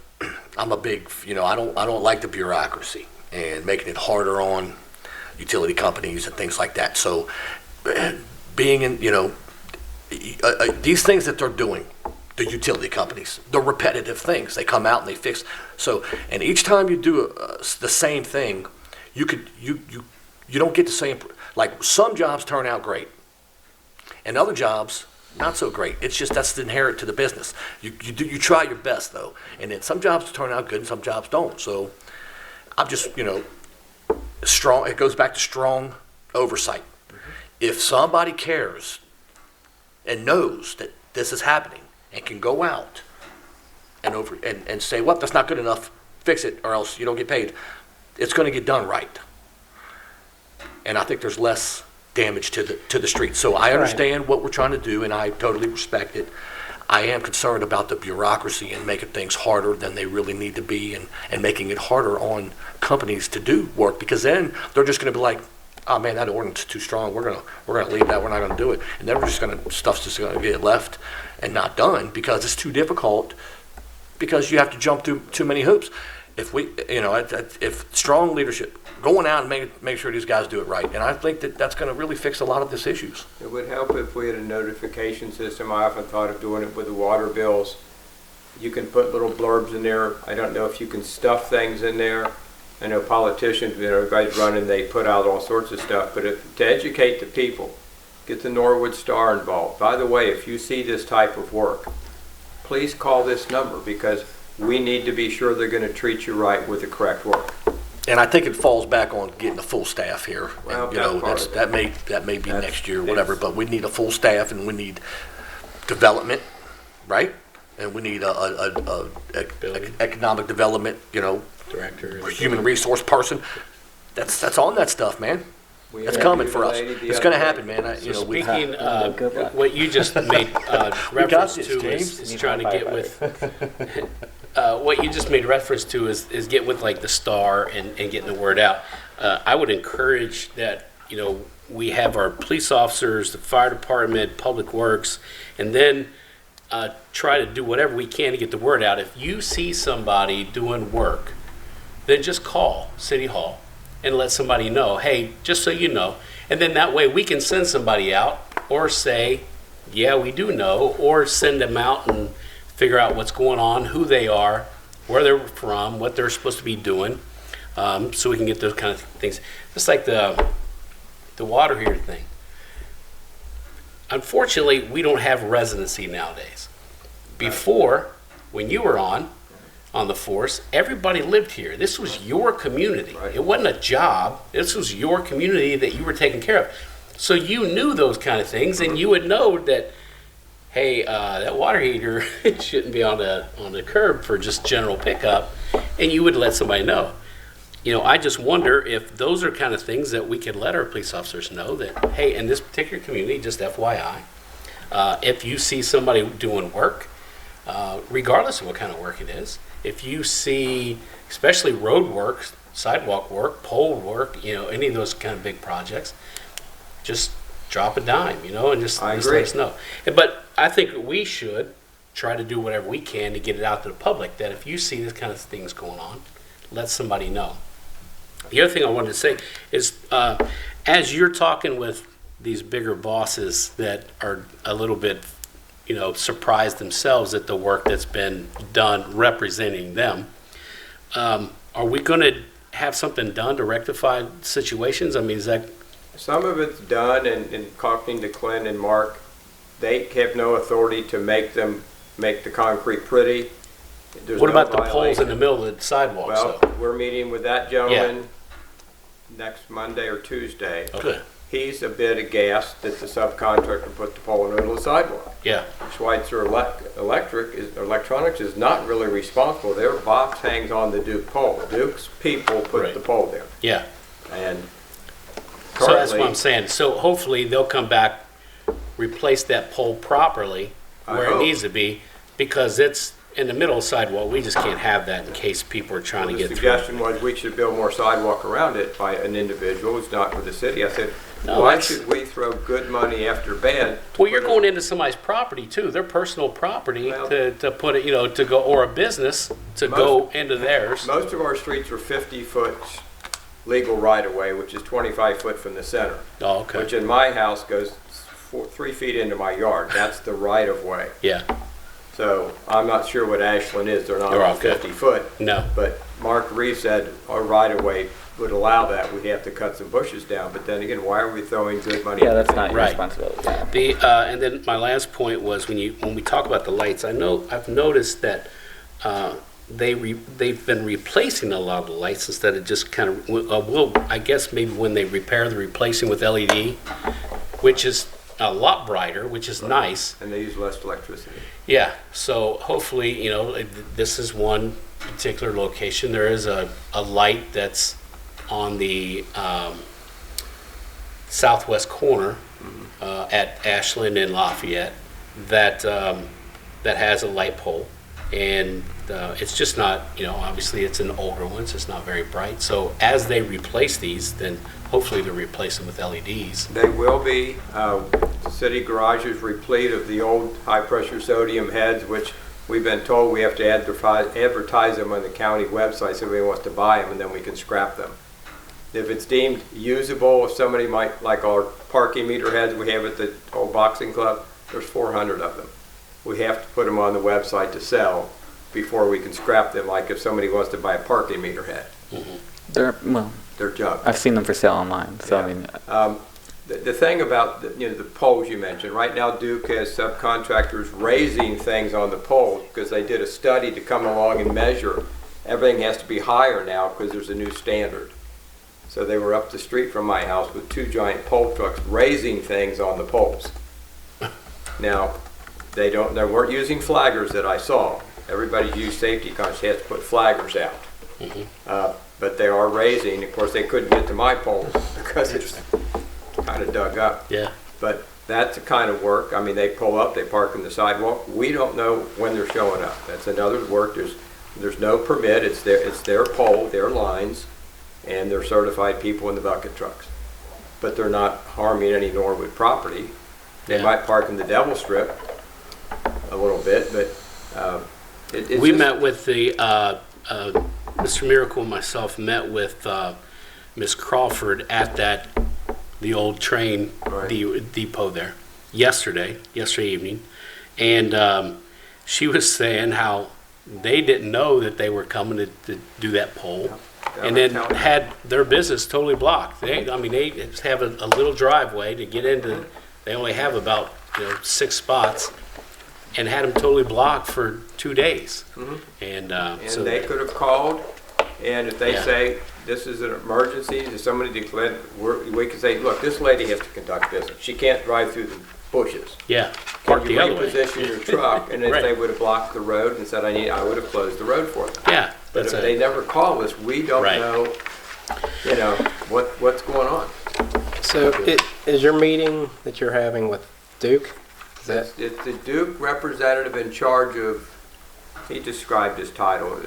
I'm a big, you know, I don't like the bureaucracy and making it harder on utility companies and things like that. So being in, you know, these things that they're doing, the utility companies, the repetitive things, they come out and they fix. So, and each time you do the same thing, you don't get the same. Like some jobs turn out great, and other jobs not so great. It's just that's inherent to the business. You try your best though, and then some jobs turn out good and some jobs don't. So, I'm just, you know, strong. It goes back to strong oversight. If somebody cares and knows that this is happening and can go out and say, well, that's not good enough, fix it or else you don't get paid, it's going to get done right. And I think there's less damage to the street. So I understand what we're trying to do, and I totally respect it. I am concerned about the bureaucracy and making things harder than they really need to be, and making it harder on companies to do work, because then they're just going to be like, oh man, that ordinance is too strong. We're gonna leave that. We're not gonna do it, and then stuff's just gonna get left and not done because it's too difficult. Because you have to jump through too many hoops. If we, you know, if strong leadership going out and make sure these guys do it right, and I think that's gonna really fix a lot of these issues. It would help if we had a notification system. I often thought of doing it with the water bills. You can put little blurbs in there. I don't know if you can stuff things in there. I know politicians, you know, everybody's running, they put out all sorts of stuff, but to educate the people, get the Norwood Star involved. By the way, if you see this type of work, please call this number, because we need to be sure they're going to treat you right with the correct work. And I think it falls back on getting a full staff here. Well, and, you know, that may be next year, whatever. But we need a full staff, and we need development, right? And we need a economic development, you know, Director. human resource person. That's on that stuff, man. We That's coming interviewed for a us. lady the It's other gonna day. happen, man. Speaking, Good luck. what you just made reference this, to James. is Need trying to my get with, what you just made reference to is getting with like the Star and getting the word out. I would encourage that, we have our police officers, the fire department, public works, and then try to do whatever we can to get the word out. If you see somebody doing work, then just call City Hall and let somebody know, hey, just so you know. And then that way we can send somebody out or say, yeah, we do know, or send them out and figure out what's going on, who they are, where they're from, what they're supposed to be doing, so we can get those kind of things. Just like the water heater thing. Unfortunately, we don't have residency nowadays. Before, when you were on the force, everybody lived here. This was your community. Right. It wasn't a job. This was your community that you were taking care of. So you knew those kind of things, and you would know that, hey, that water heater shouldn't be on the curb for just general pickup, and you would let somebody know. I just wonder if those are kind of things that we could let our police officers know that, hey, in this particular community, just FYI, if you see somebody doing work, regardless of what kind of work it is, if you see, especially road work, sidewalk work, pole work, any of those kind of big projects, just drop a dime, and just let us know. But I think we should try to do whatever we can to get it out to the public, that if you see this kind of things going on, let somebody know. The other thing I wanted to say is, as you're talking with these bigger bosses that are a little bit, surprised themselves at the work that's been done representing them, are we going to have something done to rectify situations? I mean, is that... Some of it's done, and talking to Clint and Mark, they have no authority to make the concrete pretty. There's What no about the poles in violation. the middle of the sidewalks, Well, though? we're meeting with that gentleman next Monday or Tuesday. Okay, He's a bit aghast that the subcontractor put the pole in the middle of the sidewalk. yeah, Schweitzer Electronics is not really responsible. Their box hangs on the Duke pole. Duke's people put Right. the pole there. yeah. And So that's what I'm currently, saying. So hopefully they'll come back, replace that pole properly I where it hope. needs to be, because it's in the middle of the sidewalk. We just can't have that in case people are trying to the get through. suggestion was we should build more sidewalk around it by an individual who's not with the city. I said, No, why that's- should we throw good money after bad? to Well, you're put going into somebody's property too, their personal property, Well- to put it, to go, or a business to go into theirs. Most of our streets are 50-foot legal right-of-way, which is 25 foot from the center. Oh, okay. Which in my house goes 3 feet into my yard. That's the right-of-way. Yeah, So I'm not sure what Ashland is. They're not They're all all good. 50 foot. no, But Mark Reeve said our right-of-way would allow that. We'd have to cut some bushes down. But then again, why are we throwing good money? Yeah, at that's the not thing? your Right. responsibility. Yeah. and then my last point was when we talk about the lights, I've noticed that they've been replacing a lot of the lights instead of just kind of, I guess maybe when they repair, they're replacing with LED, which is a lot brighter, which is nice. And they use less electricity. Yeah, so hopefully, this is one particular location. There is a light that's on the southwest corner at Ashland and Lafayette that has a light pole. And it's just not, obviously it's an older one, so it's not very bright. So as they replace these, then hopefully they'll replace them with LEDs. They will be. The city garage is replete of the old high-pressure sodium heads, which we've been told we have to advertise them on the county website so everybody wants to buy them, and then we can scrap them. If it's deemed usable, if somebody might, like our parking meter heads we have at the old boxing club, there's 400 of them. We have to put them on the website to sell before we can scrap them, like if somebody wants to buy a parking meter head. They're junk. I've seen them for sale online. So I Yeah. mean, The thing about the poles you mentioned, right now Duke has subcontractors raising things on the poles because they did a study to come along and measure. Everything has to be higher now because there's a new standard. So they were up the street from my house with 2 giant pole trucks raising things on the poles. Now, they weren't using flaggers that I saw. Everybody used safety conscious, has to put flaggers out. But they are raising. Of course, they couldn't get to my poles because kind of dug up. Yeah. But that's the kind of work, I mean, they pull up, they park on the sidewalk. We don't know when they're showing up. That's another work. There's no permit. It's their pole, their lines, and they're certified people in the bucket trucks. But they're not harming any Norwood property. They Yeah. might park in the Devil Strip a little bit, but it's We just- met with the, Mr. Miracle and myself met with Miss Crawford at the old train Right. depot there yesterday evening. And she was saying how they didn't know that they were coming to do that poll. And then had their business totally blocked. They have a little driveway to get into, they only have about 6 spots, and had them totally blocked for 2 days. And And so they could have called, and if they Yeah. say, this is an emergency, if somebody declared, we could say, look, this lady has to conduct business. She can't drive through the bushes. yeah, park Can the you other way. reposition your truck? And if Right. they would have blocked the road and said, I would have closed the road for them. Yeah, But that's if they it. never call us, we don't Right. know, what's going on. So is your meeting that you're having with Duke? Is that, It's the Duke representative in charge of, he described his title,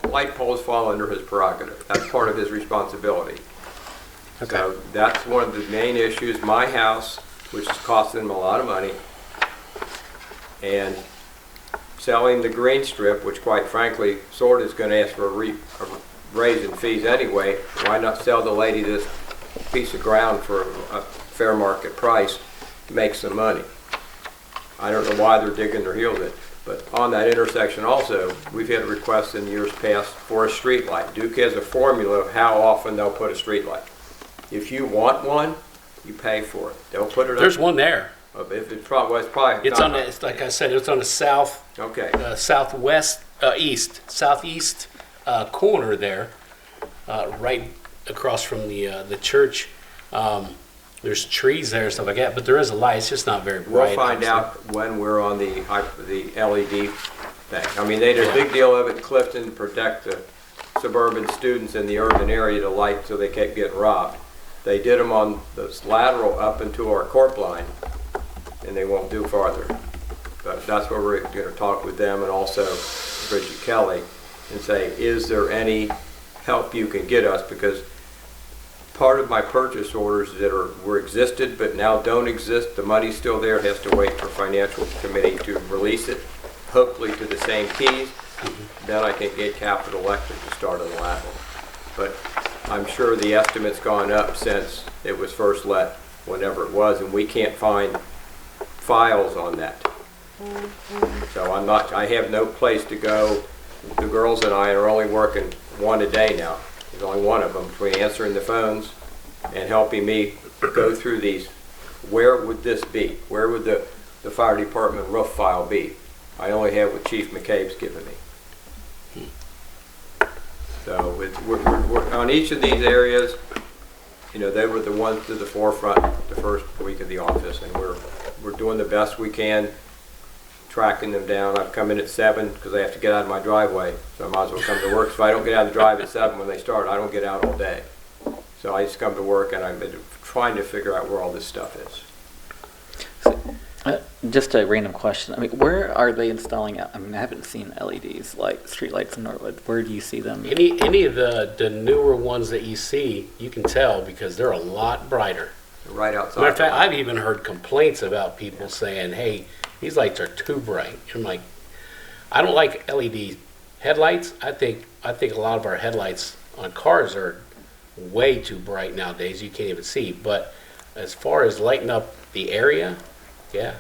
light poles fall under his prerogative. That's part of his responsibility. okay. So that's one of the main issues. My house, which is costing them a lot of money, and selling the green strip, which quite frankly, sort is going to ask for a raise in fees anyway. Why not sell the lady this piece of ground for a fair market price to make some money? I don't know why they're digging their heels in. But on that intersection also, we've had requests in years past for a street light. Duke has a formula of how often they'll put a street light. If you want one, you pay for it. They'll put it up. There's one there. If it's probably, well, it's probably. It's on the, it's like I said, it's on the Okay. southeast corner there, right across from the church. There's trees there and stuff like that, but there is a light. It's just not very bright. We'll find out when we're on the LED thing. I mean, they did a big deal of it in Clifton to protect the suburban students in the urban area to light so they kept getting robbed. They did them on the lateral up into our court line, and they won't do farther. But that's where we're going to talk with them and also Bridget Kelly and say, is there any help you can get us? Because part of my purchase orders that were existed but now don't exist, the money's still there, it has to wait for financial committee to release it, hopefully to the same keys. Then I can get Capital Electric to start on the lateral. But I'm sure the estimate's gone up since it was first let, whenever it was, and we can't find files on that. So I have no place to go. The girls and I are only working one a day now. There's only one of them between answering the phones and helping me go through these. Where would this be? Where would the fire department roof file be? I only have what Chief McCabe's given me. So we're on each of these areas, they were the ones to the forefront the first week of the office, and we're doing the best we can tracking them down. I've come in at 7 because I have to get out of my driveway, so I might as well come to work. If I don't get out of the drive at 7 when they start, I don't get out all day. So I just come to work, and I've been trying to figure out where all this stuff is. Just a random question. I mean, where are they installing? I mean, I haven't seen LEDs like street lights in Norwood. Where do you see them? Any of the newer ones that you see, you can tell because they're a lot brighter. Right outside. Matter of fact, I've even heard complaints about people saying, "Hey, these lights are too bright." I'm like, I don't like LED headlights. I think a lot of our headlights on cars are way too bright nowadays. You can't even see. But as far as lighting up the area, yeah.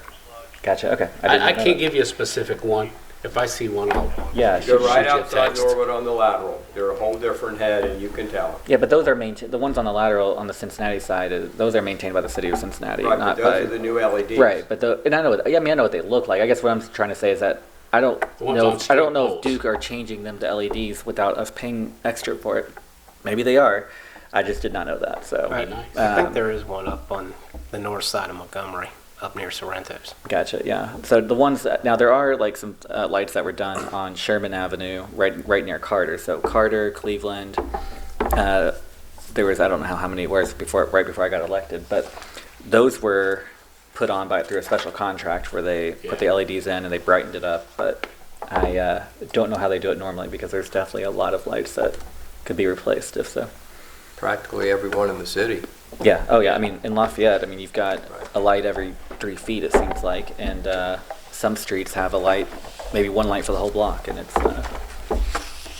Gotcha. Okay. I didn't know can't that. give you a specific one. If I see one, I'll Yeah. They're right shoot you a outside text. Norwood on the lateral. They're a whole different head, and you can tell. Yeah, but those are maintained. The ones on the lateral on the Cincinnati side, those are maintained by the city of Cincinnati, Right, but not those by. are the new LEDs. Right, but and I know. I mean, I know what they look like. I guess what I'm trying to say is that I don't The ones know. on I don't street know if poles. Duke are changing them to LEDs without us paying extra for it. Maybe they are. I just did not know that. So I, nice. I think there is one up on the north side of Montgomery, up near Sorrento's. Gotcha. Yeah. So the ones now there are like some lights that were done on Sherman Avenue, right near Carter. So Carter, Cleveland. there was, I don't know how many it was right before I got elected, but those were put on through a special contract where they put the LEDs in and they brightened it up. But I don't know how they do it normally, because there's definitely a lot of lights that could be replaced if so. Practically everyone in the city. Yeah. Oh, yeah. I mean, in Lafayette, I mean, you've got a light every 3 feet, it seems like, and some streets have a light, maybe one light for the whole block, and it's.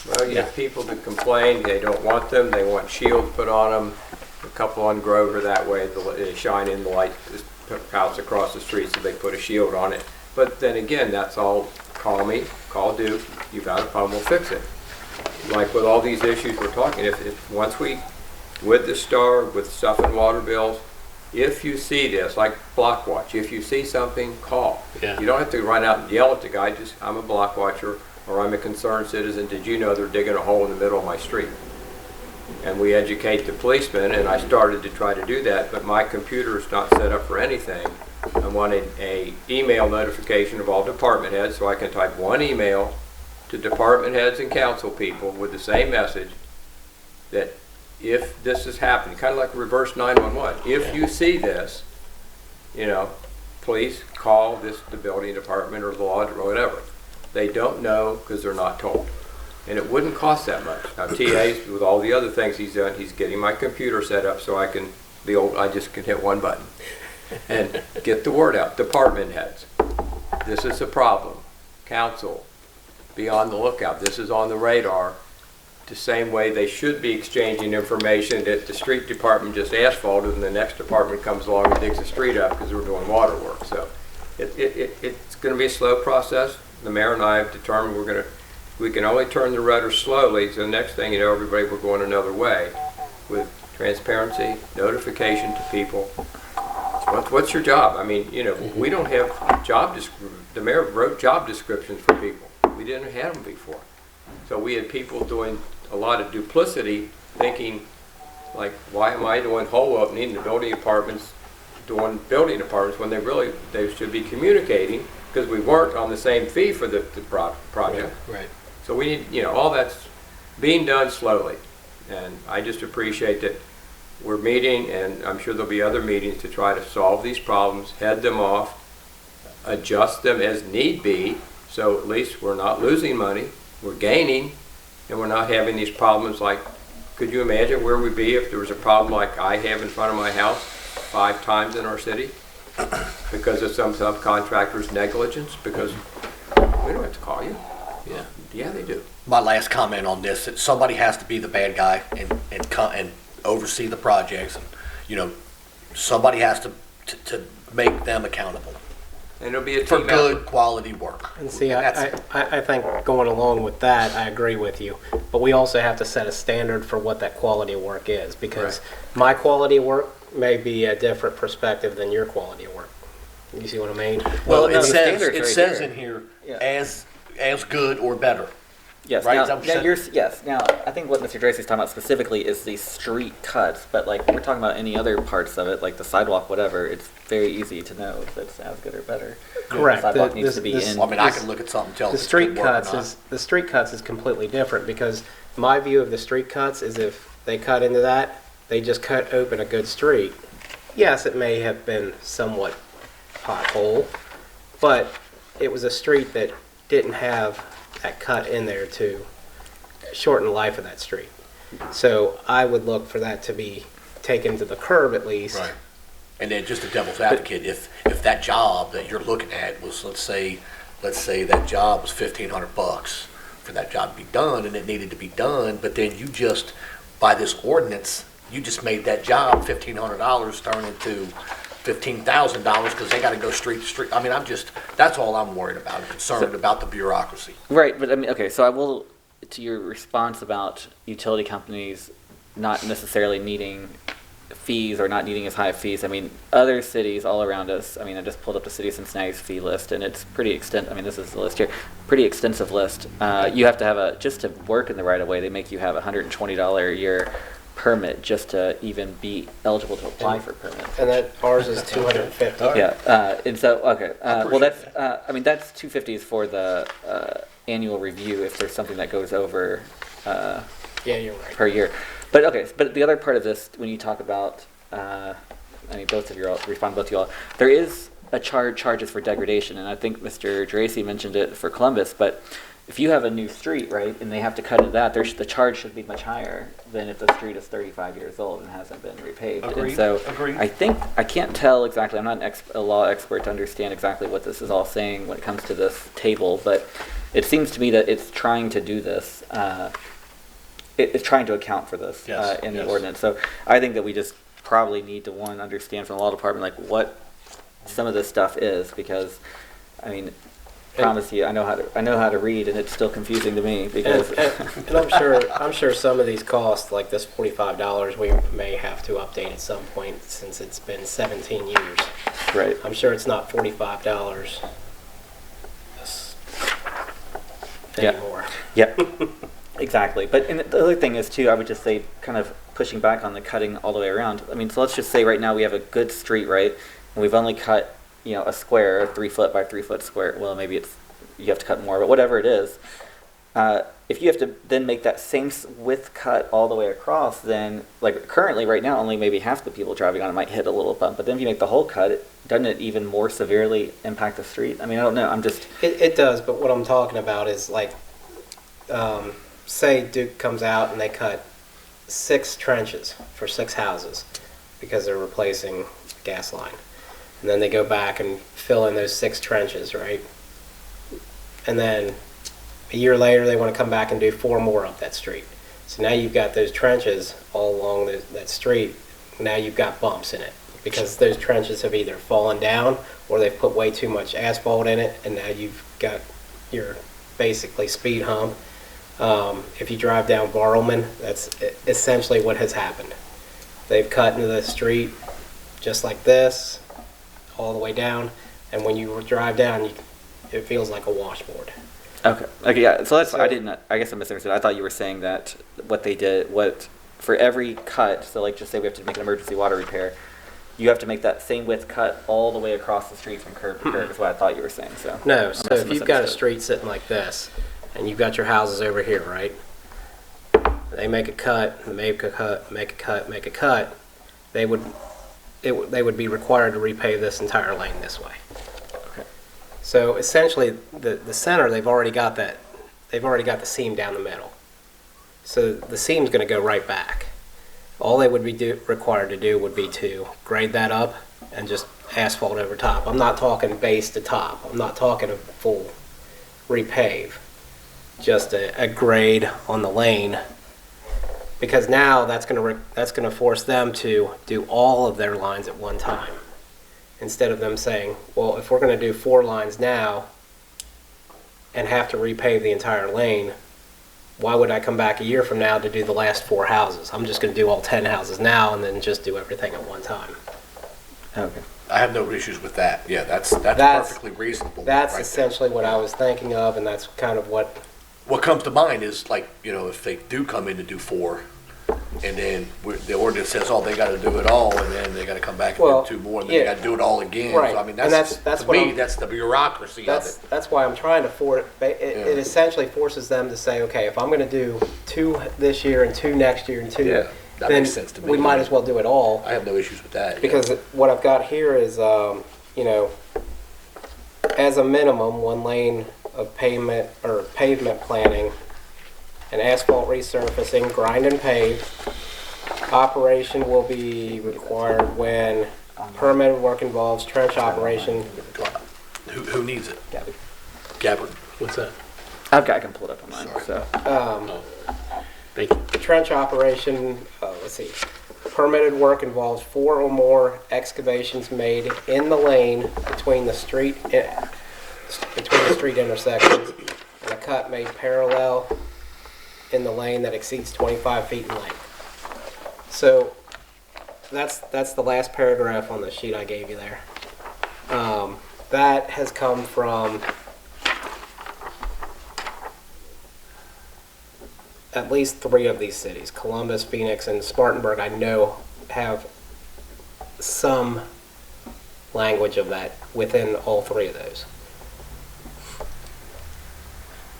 Well, you have people that complain, they don't want them, they want shields put on them. A couple on Grover that way, they shine in, the light just pops across the street, so they put a shield on it. But then again, that's all, call me, call Duke, you got a problem, we'll fix it. Like with all these issues we're talking, if once we, with the star, with stuff and water bills, if you see this, like block watch, if you see something, call. Yeah. You don't have to run out and yell at the guy, just, I'm a block watcher, or I'm a concerned citizen, did you know they're digging a hole in the middle of my street? And we educate the policemen, and I started to try to do that, but my computer is not set up for anything. I wanted a email notification of all department heads, so I can type one email to department heads and council people with the same message, that if this is happening, kind of like reverse 911, if you see this, please call the building department or the lodge or whatever. They don't know because they're not told. And it wouldn't cost that much. Now TA's, with all the other things he's done, he's getting my computer set up so I just can hit one button and get the word out. Department heads, this is a problem. Council, be on the lookout. This is on the radar. The same way they should be exchanging information that the street department just asphalted and the next department comes along and digs the street up because we're doing water work. So it's going to be a slow process. The mayor and I have determined we can only turn the rudder slowly, so the next thing you know, everybody will go in another way with transparency, notification to people. What's your job? I mean, we don't have the mayor wrote job descriptions for people. We didn't have them before. So we had people doing a lot of duplicity, thinking, like, why am I doing hole opening, the building departments doing building departments, when they should be communicating, because we weren't on the same fee for the project. Right. So we need, all that's being done slowly. And I just appreciate that we're meeting, and I'm sure there'll be other meetings to try to solve these problems, head them off, adjust them as need be, so at least we're not losing money, we're gaining, and we're not having these problems like, could you imagine where we'd be if there was a problem like I have in front of my house 5 times in our city because of some subcontractor's negligence? Because we don't have to call you. Yeah, they do. My last comment on this, that somebody has to be the bad guy and oversee the projects. And, somebody has to make them accountable And it'll be a for team good effort. quality work. And see, And I think going along with that, I agree with you. But we also have to set a standard for what that quality of work is, because my quality of work may be a different perspective than your quality of work. You see what I mean? Well, no, it the says standard's right says here. in here Yeah. as good or better. Yes. Right, Now, is that what you said? yes. Now, I think what Mr. Tracy's talking about specifically is the street cuts, but like we're talking about any other parts of it, like the sidewalk, whatever. It's very easy to know if it's as good or better. Correct. The sidewalk The- needs to be this- in. Well, I mean, I can look at something and tell The if it's street good work or cuts not. is completely different, because my view of the street cuts is if they cut into that, they just cut open a good street. Yes, it may have been somewhat pothole, but it was a street that didn't have that cut in there to shorten the life of that street. So I would look for that to be taken to the curb at least. Right. And then just a devil's advocate, if that job that you're looking at was, let's say that job was $1,500 for that job to be done, and it needed to be done, but then you just, by this ordinance, you just made that job $1,500 turn into $15,000 because they got to go street to street. I mean, that's all I'm worried about. I'm concerned about the bureaucracy. Right, but I mean, okay, so I will, to your response about utility companies not necessarily needing fees or not needing as high fees, I mean, other cities all around us, I mean, I just pulled up the city of Cincinnati's fee list, and it's pretty extensive. I mean, this is the list here, pretty extensive list. You have to have just to work in the right of way, they make you have a $120 a year permit just to even be eligible to apply for a permit. And that ours is 250. Yeah, and so, okay, well, that's, I mean, that's 250 is for the annual review if there's something that goes over Yeah, you're right. per year. But okay, but the other part of this, when you talk about, I mean, both of you all, respond both of you all, there is a charges for degradation, and I think Mr. Dracy mentioned it for Columbus, but if you have a new street, right, and they have to cut into that, the charge should be much higher than if the street is 35 years old and hasn't been repaved. Agreed, And so agreed. I can't tell exactly, I'm not a law expert to understand exactly what this is all saying when it comes to this table, but it seems to me that it's trying to do this, it's trying to account for this Yes, in the yes. ordinance. So I think that we just probably need to, one, understand from the law department, like, what some of this stuff is, because, I mean, promise you, I know how to read, and it's still confusing to me because. And I'm sure some of these costs, like this $45, we may have to update at some point since it's been 17 years. Right. I'm sure it's not $45 Yeah. anymore. Yep. Exactly. But and the other thing is too, I would just say, kind of pushing back on the cutting all the way around. I mean, so let's just say right now we have a good street, right, and we've only cut, a square, a 3 foot by 3 foot square. Well, maybe you have to cut more, but whatever it is. If you have to then make that same width cut all the way across, then, like, currently right now only maybe half the people driving on it might hit a little bump. But then if you make the whole cut, doesn't it even more severely impact the street? I mean, I don't know. I'm just. It does, but what I'm talking about is like, say Duke comes out and they cut 6 trenches for 6 houses because they're replacing the gas line. And then they go back and fill in those 6 trenches, right? And then a year later, they want to come back and do 4 more up that street. So now you've got those trenches all along that street. Now you've got bumps in it because those trenches have either fallen down or they've put way too much asphalt in it, and now you've got your basically speed hump. If you drive down Bartleman, that's essentially what has happened. They've cut into the street just like this, all the way down, and when you drive down, it feels like a washboard. Okay, yeah. So that's I guess I misunderstood. I thought you were saying that what they did, for every cut. So like, just say we have to make an emergency water repair, you have to make that same width cut all the way across the street from curb to curb. Is what I thought you were saying. So No, I so must if have you've got a misunderstood. street sitting like this, and you've got your houses over here, right? They make a cut, they make a cut, make a cut, make a cut. They would be required to repave this entire lane this way. Okay. So essentially, the center, they've already got the seam down the middle. So the seam's going to go right back. All they would be required to do would be to grade that up and just asphalt over top. I'm not talking base to top. I'm not talking a full repave. Just a grade on the lane. Because now that's going to force them to do all of their lines at one time. Instead of them saying, well, if we're going to do 4 lines now and have to repave the entire lane, why would I come back a year from now to do the last 4 houses? I'm just going to do all 10 houses now and then just do everything at one time. Okay. I have no issues with that. Yeah, that's perfectly reasonable. That's right essentially what I was thinking of, and that's kind of what... What comes to mind is, like, if they do come in to do 4, and then the ordinance says, oh, they got to do it all, and then they got to come back and Well, do 2 more, and then yeah. they got to do it all again. Right. So, I mean, And that's what I'm- that's the bureaucracy of it. That's why I'm trying to it essentially forces them to say, okay, if I'm going to do 2 this year and 2 next year and 2, Yeah, that then makes sense to me. we might as well do it all. I have no issues with that. Because what I've got here is, as a minimum, 1 lane of pavement planning, and asphalt resurfacing, grind and pave. Operation will be required when permitted work involves trench operation. Who needs it? Gabby. Gabbard. What's that? I can pull it up on mine. So Thank you. The trench operation, let's see, permitted work involves 4 or more excavations made in the lane between the street intersections, and a cut made parallel in the lane that exceeds 25 feet in length. So that's the last paragraph on the sheet I gave you there. That has come from at least 3 of these cities. Columbus, Phoenix, and Spartanburg, I know, have some language of that within all 3 of those.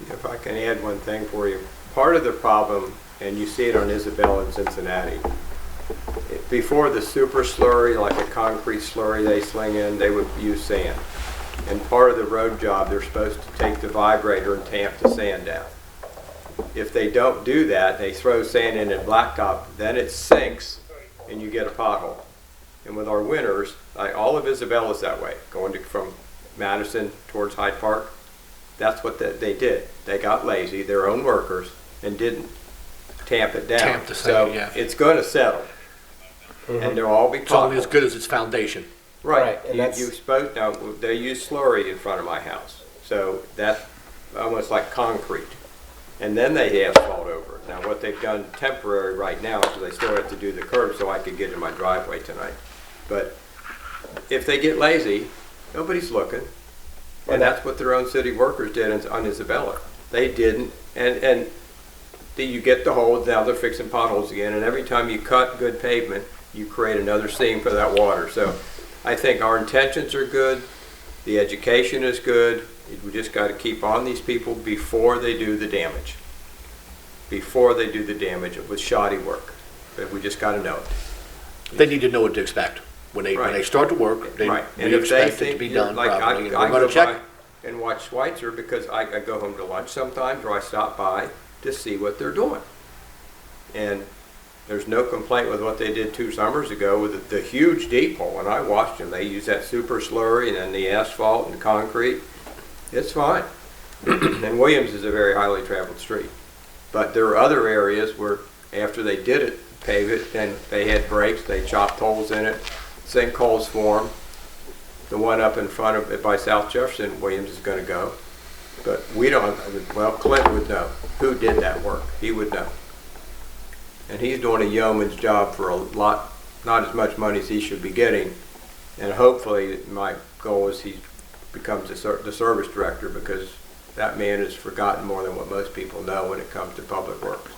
If I can add one thing for you. Part of the problem and you see it on Isabella and Cincinnati. Before the super slurry, like a concrete slurry they sling in, they would use sand. And part of the road job, they're supposed to take the vibrator and tamp the sand down. If they don't do that, they throw sand in at blacktop, then it sinks and you get a pothole. And with our winters, all of Isabella's that way, from Madison towards Hyde Park. That's what they did. They got lazy, their own workers, and didn't tamp it down. Tamp the so sand, yeah. it's going to settle, and they'll all be It's only as potholes. good as its foundation. Right. and You, that's- you supposed now they use slurry in front of my house, so that's almost like concrete, and then they asphalt over it. Now what they've done temporary right now is they still have to do the curb so I could get in my driveway tonight. But if they get lazy, nobody's looking, and that's what their own city workers did on Isabella. They didn't, and you get the holes. Now they're fixing potholes again, and every time you cut good pavement, you create another seam for that water. So I think our intentions are good, the education is good. We just got to keep on these people before they do the damage. Before they do the damage with shoddy work, but we just got to know it. They need to know what to expect. When they Right. start to work, we Right, and if they expect it to think be you're done like, properly. And I we're gonna go check. by and watch Schweitzer because I go home to lunch sometimes, or I stop by to see what they're doing. And there's no complaint with what they did 2 summers ago with the huge deep hole. When I watched them, they used that super slurry and then the asphalt and concrete. It's fine. And Williams is a very highly traveled street. But there are other areas where after they did it, pave it, then they had breaks, they chopped holes in it, sinkholes form. The one up in front of it by South Jefferson, Williams is going to go. But we don't, well, Clint would know who did that work. He would know. And he's doing a yeoman's job for a lot, not as much money as he should be getting. And hopefully, my goal is he becomes the service director, because that man has forgotten more than what most people know when it comes to public works.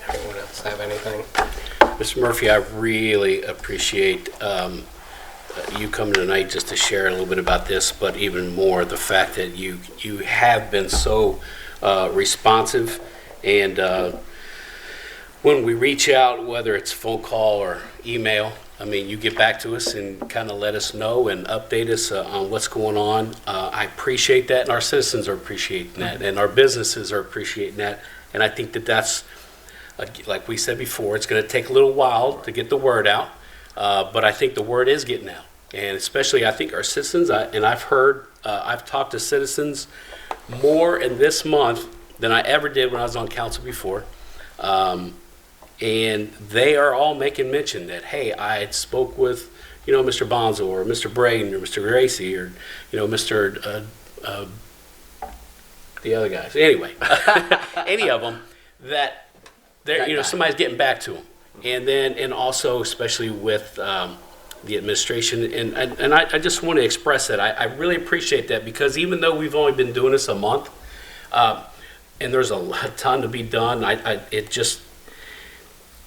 Anyone else have anything? Mr. Murphy, I really appreciate you coming tonight just to share a little bit about this, but even more the fact that you have been so responsive, and when we reach out, whether it's phone call or email, I mean, you get back to us and kind of let us know and update us on what's going on. I appreciate that, and our citizens are appreciating that, and our businesses are appreciating that, and I think that that's, like we said before, it's going to take a little while to get the word out, but I think the word is getting out. And especially, I think our citizens, I've talked to citizens more in this month than I ever did when I was on council before. And they are all making mention that, hey, I had spoke with, Mr. Bonzo or Mr. Braden or Mr. Gracie or, Mr. The other guys. Anyway, any of them that they're, somebody's getting back to them. And also, especially with the administration, and I just want to express that. I really appreciate that, because even though we've only been doing this a month, and there's a ton to be done,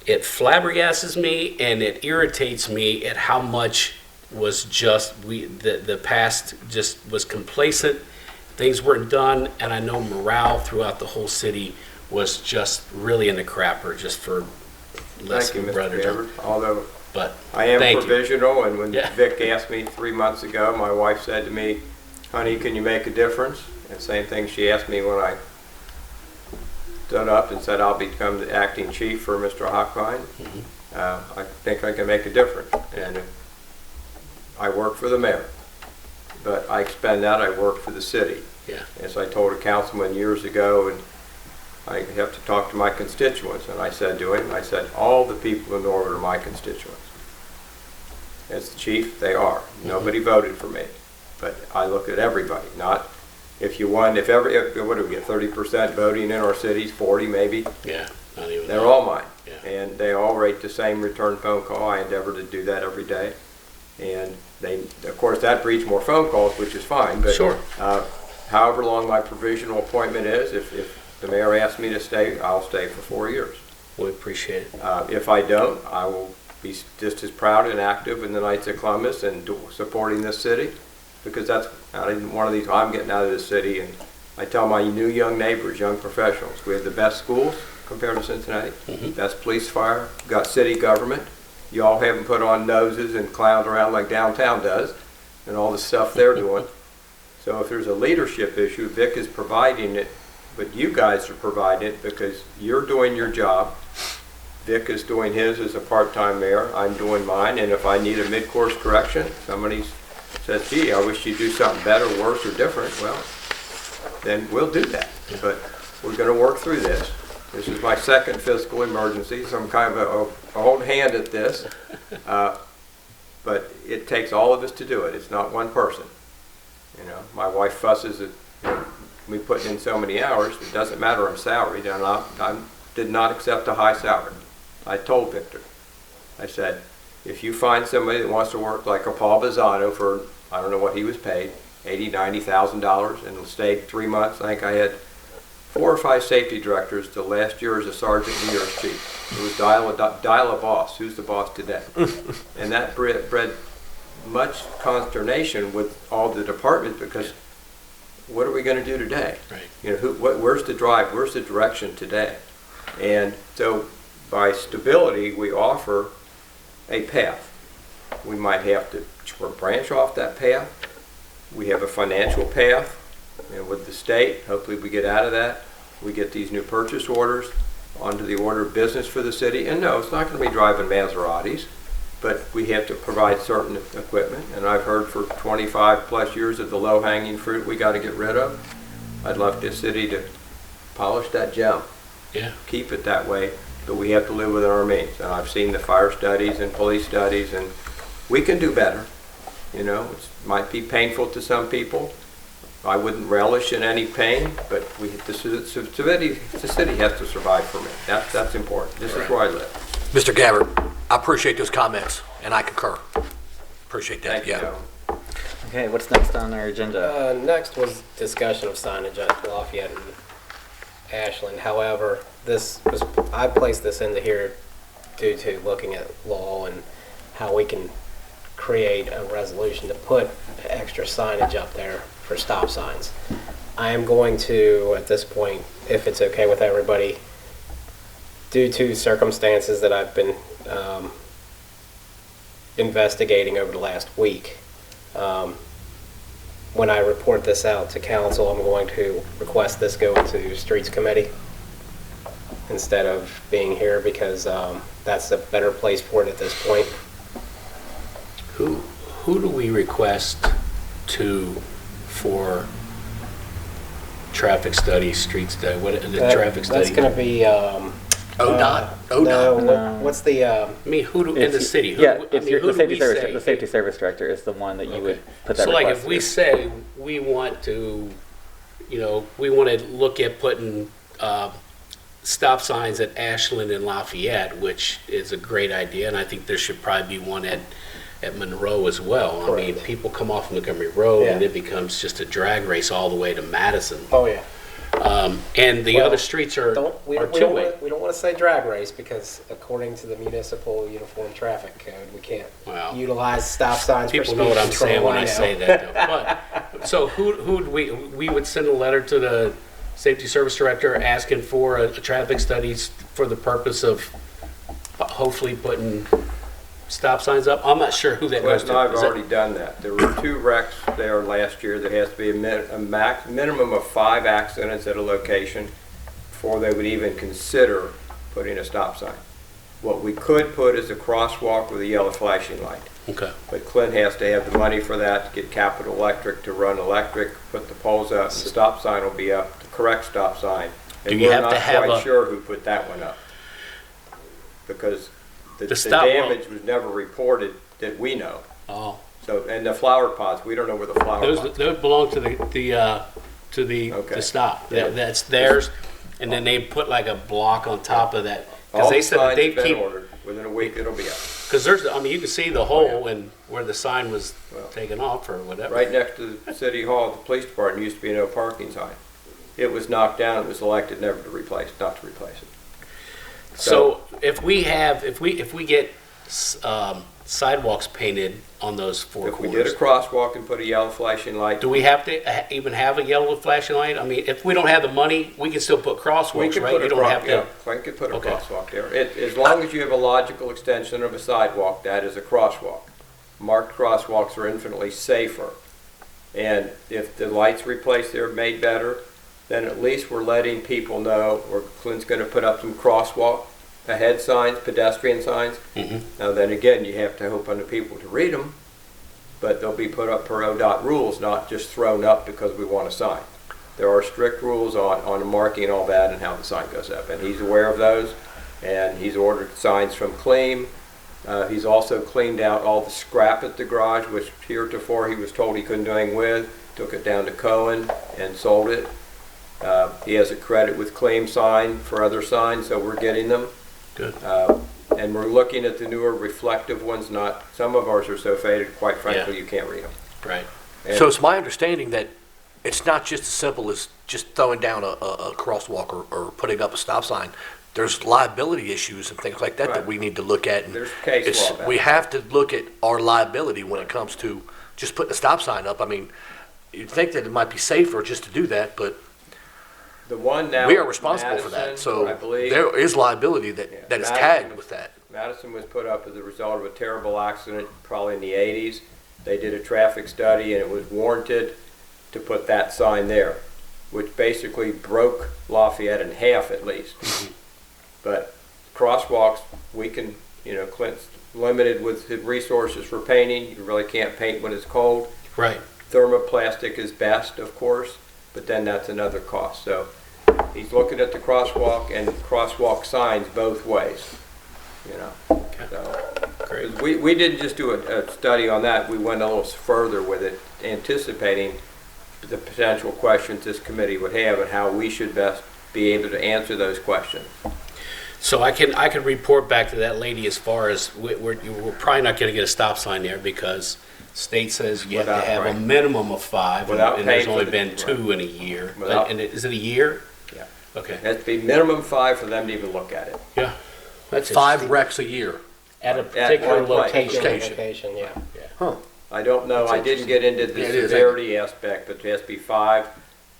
it flabbergastes me and it irritates me at how much was just the past just was complacent. Things weren't done, and I know morale throughout the whole city was just really in the crapper, just for less Thank you, than Mr. brother. Gabbard. Although But I am thank you. provisional, and when Yeah. Vic asked me 3 months ago, my wife said to me, honey, can you make a difference? And same thing she asked me when I stood up and said I'll become the acting chief for Mr. Hochbein. I think I can make a difference. And I work for the mayor, but I expend that, I work for the city. Yeah. As I told a councilman years ago, and I have to talk to my constituents, and I said to him, all the people in Norwood are my constituents. As the chief, they are. Nobody voted for me, but I look at everybody, not if you won, what do we get, 30% voting in our cities, 40 maybe? Yeah, not even They're that. all mine. Yeah. And they all rate the same return phone call. I endeavor to do that every day. And of course, that breeds more phone calls, which is fine, but Sure. However long my provisional appointment is, if the mayor asks me to stay, I'll stay for 4 years. We appreciate it. If I don't, I will be just as proud and active in the Knights of Columbus and supporting this city, because that's one of these. I'm getting out of this city, and I tell my new young neighbors, young professionals, we have the best schools compared to Cincinnati, best police, fire, got city government. You all haven't put on noses and clowned around like downtown does, and all the stuff they're doing. So if there's a leadership issue, Vic is providing it, but you guys are providing it because you're doing your job. Vic is doing his as a part-time mayor. I'm doing mine, and if I need a mid-course correction, somebody says, gee, I wish you'd do something better, worse, or different, well, then we'll do that. But we're going to work through this. This is my second fiscal emergency, so I'm kind of a hold hand at this. But it takes all of us to do it. It's not one person. You know, my wife fusses at me putting in so many hours. It doesn't matter. I'm salaried, and I did not accept a high salary. I told Victor, I said, if you find somebody that wants to work like a Paul Bizzano for, I don't know what he was paid, $80,000, $90,000, and stayed 3 months. I think I had 4 or 5 safety directors the last year as a sergeant and year as chief. It was dial a boss. Who's the boss today? And that bred much consternation with all the departments, because what are we going to do today? Right. You know, where's the drive? Where's the direction today? And so by stability, we offer a path. We might have to branch off that path. We have a financial path, you know, with the state. Hopefully we get out of that. We get these new purchase orders onto the order of business for the city. And no, it's not going to be driving Maseratis, but we have to provide certain equipment. And I've heard for 25 plus years of the low-hanging fruit we got to get rid of. I'd love this city to polish that gem. Yeah. Keep it that way, but we have to live within our means. And I've seen the fire studies and police studies, and we can do better. You know, it might be painful to some people. I wouldn't relish in any pain, but the city has to survive for me. That's important. This is where I live. Mr. Gabbard, I appreciate those comments, and I concur. Appreciate that, Thank you, yeah. gentlemen. Okay, what's next on our agenda? Next was discussion of signage at Lafayette and Ashland. However, I placed this into here due to looking at law and how we can create a resolution to put extra signage up there for stop signs. I am going to, at this point, if it's okay with everybody, due to circumstances that I've been investigating over the last week, when I report this out to council, I'm going to request this go into Streets Committee instead of being here, because that's a better place for it at this point. Who do we request for traffic study, street study, traffic study? That's going to be... ODOT? No, what's the... I mean, in the city? The safety service director is the one that you would put that So like request if we to. say we want to, we want to look at putting stop signs at Ashland and Lafayette, which is a great idea, and I think there should probably be one at Monroe as well. I mean, Correct. people come off Montgomery Road and Yeah. it becomes just a drag race all the way to Madison. Oh, yeah. And the Well, other streets are We two-way. don't want to say drag race, because according to the municipal uniform traffic code, we can't Wow. utilize stop signs for People speed know what I'm control. saying when I know. say that, though. But, so who do we would send a letter to the safety service director asking for a traffic study for the purpose of hopefully putting stop signs up? I'm not sure who that goes Well, to. I've Is it- already done that. There were 2 wrecks there last year. There has to be a minimum of 5 accidents at a location before they would even consider putting a stop sign. What we could put is a crosswalk with a yellow flashing light. Okay. But Clint has to have the money for that, to get Capital Electric to run electric, put the poles up, the stop sign will be up, the correct stop sign. Do And you we're have to not have quite a- sure who put that one up. Because the stop won't- damage was never reported that we know. Oh, So, and the flower pots, we don't know where the flower pots. those belong to the Okay. stop. Yeah. That's theirs, and then they put like a block on top of that because All they the said that signs they have been keep ordered. Within a week, it'll be up. because you can see the hole and where the sign was Well, taken off or whatever. Right next to the city hall, the police department used to be no parking sign. It was knocked down, it was elected not to replace it. So if we get sidewalks painted on those four If we did a corners. crosswalk and put a yellow flashing light, Do we have to even have a yellow flashing light? I mean, if we don't have the money, we can still put we crosswalks, could right? put You a don't have yeah, to. we could put a Okay. crosswalk there. As long as you have a logical extension of a sidewalk, that is a crosswalk. Marked crosswalks are infinitely safer. And if the lights replaced there made better, then at least we're letting people know, or Clint's gonna put up some crosswalk ahead signs, pedestrian signs. Mhm. Now then again, you have to hope on the people to read them, but they'll be put up per ODOT rules, not just thrown up because we want a sign. There are strict rules on the marking and all that and how the sign goes up, and he's aware of those, and he's ordered signs from Clean. He's also cleaned out all the scrap at the garage, which heretofore he was told he couldn't do anything with, took it down to Cohen and sold it. He has a credit with Claim Sign for other signs, so we're getting them. Good. And we're looking at the newer reflective ones, not, some of ours are so faded, quite frankly, you can't read them. Right. So it's my understanding that it's not just as simple as just throwing down a crosswalk or putting up a stop sign. There's liability issues and things like that that Right. we need to look at. And There's case it's, law about we it. have to look at our liability when it comes to just putting a stop sign up. I mean, you'd think that it might be safer just to do that, but The one now. we are responsible for that. Madison, So I believe, there is liability Yeah. that is Madison tagged was- with that. Madison was put up as a result of a terrible accident, probably in the 80s. They did a traffic study and it was warranted to put that sign there, which basically broke Lafayette in half at least. But crosswalks, we can, Clint's limited with his resources for painting. You really can't paint when it's cold. Right. Thermoplastic is best, of course, but then that's another cost. So he's looking at the crosswalk and crosswalk signs both ways, So, Great. we didn't just do a study on that, we went a little further with it, anticipating the potential questions this committee would have and how we should best be able to answer those questions. So I can report back to that lady as far as we're probably not going to get a stop sign there because state says you have to Without- have a right. minimum of 5, Without and there's paying only for the- been 2 in a year. Without- And is it a year? Yeah. Okay. It has to be minimum 5 for them to even look at it. Yeah. That's 5 interesting. wrecks a year. At a particular one place. location. Location, yeah. I don't know, I didn't get into the Yeah, it is. severity aspect, but there has to be 5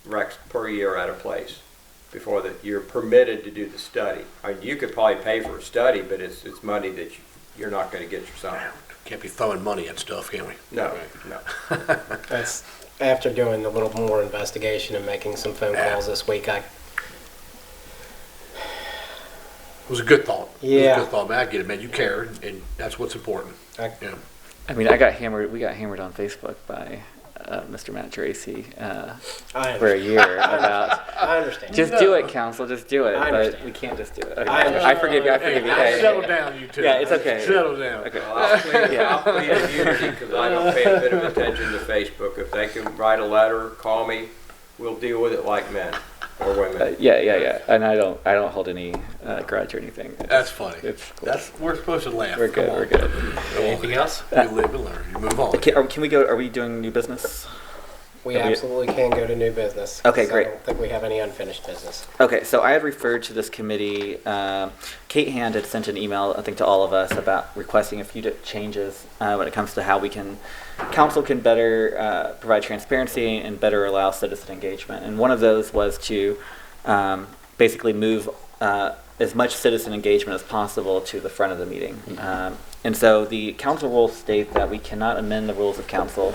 wrecks per year at a place before that you're permitted to do the study. I mean, you could probably pay for a study, but it's money that you're not gonna get yourself. Can't be throwing money at stuff, can we? No, no. That's, after doing a little more investigation and making some phone calls this week, It was a good thought. It was Yeah. a good thought, man. I get it, man. You care, and that's what's important. I- Yeah. I mean, we got hammered on Facebook by Mr. Matt Tracy I for a understand. year about I understand. just do it, council, just do it. I But understand. we can't just do it. Okay. I understand. I forgive you. I forgive you. Yeah, yeah, yeah. down, you two. Yeah, it's okay. Settle down. Okay. Well, I'll plead immunity because I don't pay a bit of attention to Facebook. If they can write a letter, call me, we'll deal with it like men or women. Yeah. And I don't hold any grudge or anything. That's funny. It's cool. We're supposed to laugh. We're good. Come on. We're good. Anything else? You live and learn. You move on. Can we go? Are we doing new business? We absolutely can go to new business. Okay, 'cause great. I don't think we have any unfinished business. Okay, so I had referred to this committee. Kate Hand had sent an email, I think, to all of us about requesting a few changes when it comes to how council can better provide transparency and better allow citizen engagement. And one of those was to basically move as much citizen engagement as possible to the front of the meeting. And so the council rules state that we cannot amend the rules of council.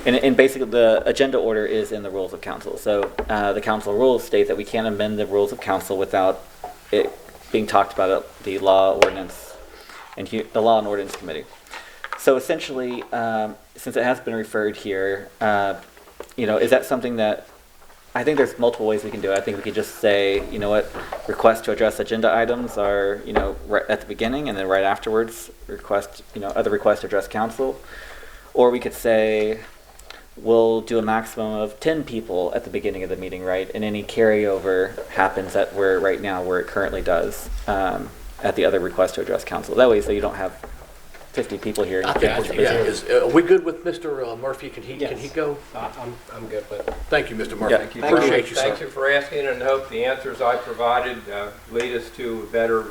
And basically, the agenda order is in the rules of council. So the council rules state that we can't amend the rules of council without it being talked about at the Law, Ordinance, and the Law and Ordinance Committee. So essentially, since it has been referred here, is that something that I think there's multiple ways we can do it. I think we could just say, request to address agenda items are, right at the beginning, and then right afterwards, other requests to address council. Or we could say, we'll do a maximum of 10 people at the beginning of the meeting, right? And any carryover happens at where it currently does, at the other request to address council. That way, so you don't have 50 people here. And Okay, people Yeah, busy. are we good with Mr. Murphy? Can he Yes. go? I'm good with it. Thank you, Mr. Murphy. Yeah. Thank you. Appreciate you, sir. Thank you for asking and hope the answers I provided lead us to a better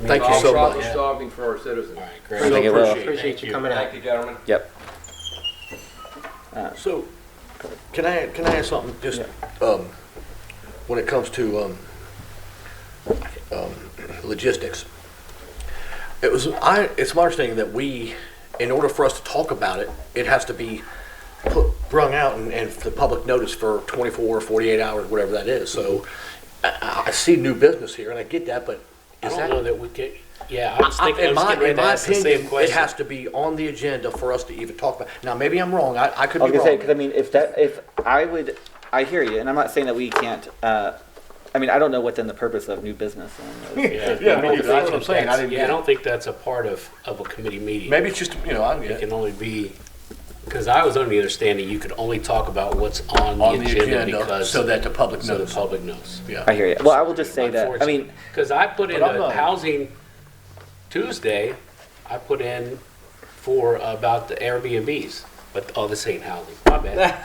Thank you so much. Problem solving for our citizens. All right, I great. think it will. Appreciate you coming out. Thank you, gentlemen. Yep. So, can I ask something, just, when it comes to, logistics? It's my understanding that in order for us to talk about it, it has to be brung out and the public notice for 24, 48 hours, whatever that is. So I see new business here, and I get that, but I is don't that? know that we get, yeah, I was thinking, I In was getting ready to my ask the same opinion, it question. has to be on the agenda for us to even talk about. Now, maybe I'm wrong. I could I be was gonna say, wrong. because I mean, I hear you, and I'm not saying that we can't. I mean, I don't know what's in the purpose of new business. Yeah, me neither. That's what I'm saying. I didn't Yeah, I get it. don't think that's a part of a committee meeting. Maybe it's just, I don't get It it. can only be, because I was under the understanding you could only talk about what's on On the the agenda agenda, because. so that the public So the knows. public knows. Yeah. I hear you. Well, I will just say that. I mean, Because I put in But I'm a not- housing Tuesday, I put in for about the Airbnbs, but, oh, this ain't housing, my bad.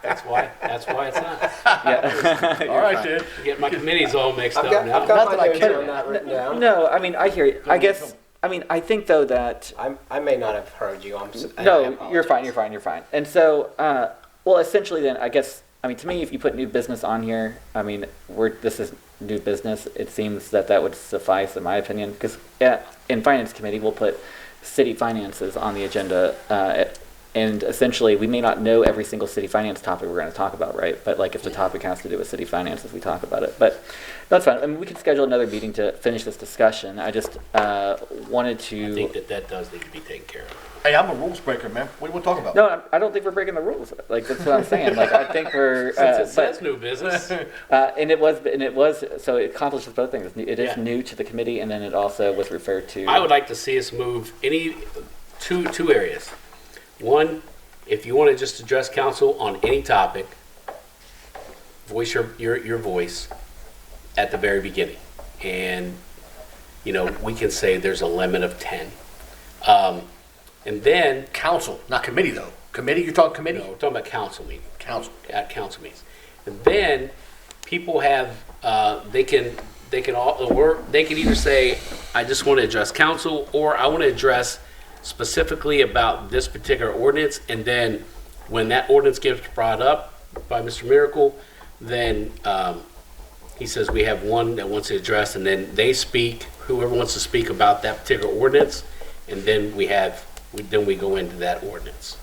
That's why it's not. yeah. All right, then. Get my committees all mixed up I've got now. Not my that I notes care. on that written down. No, I mean, I hear you. I guess. I mean, I think though that. I may not have heard you. I No, you're apologize. fine. You're fine. You're fine. And so, well, essentially, then I guess. I mean, to me, if you put new business on here, I mean, this is new business. It seems that would suffice, in my opinion, because in finance committee we'll put city finances on the agenda, and essentially we may not know every single city finance topic we're going to talk about, right? But like if the topic has to do with city finances, we talk about it. But that's fine. I mean, we can schedule another meeting to finish this discussion. I just wanted to. I think that does need to be taken care of. Hey, I'm a rules breaker, man. What do you want to talk about? No, I don't think we're breaking the rules. Like that's what I'm saying. Like I think we're. Since it but- says new business, and it was so it accomplishes both things. It is Yeah. new to the committee, and then it also was referred to. I would like to see us move two areas. One, if you want to just address council on any topic, voice your voice at the very beginning. And, we can say there's a limit of 10. And then, Council, not committee, though. Committee, you're talking committee? we're talking about council meeting. Council. At council meetings. And then people have, they can either say, I just want to address council, or I want to address specifically about this particular ordinance. And then when that ordinance gets brought up by Mr. Miracle, then he says we have one that wants to address, and then they speak, whoever wants to speak about that particular ordinance, and then we go into that ordinance.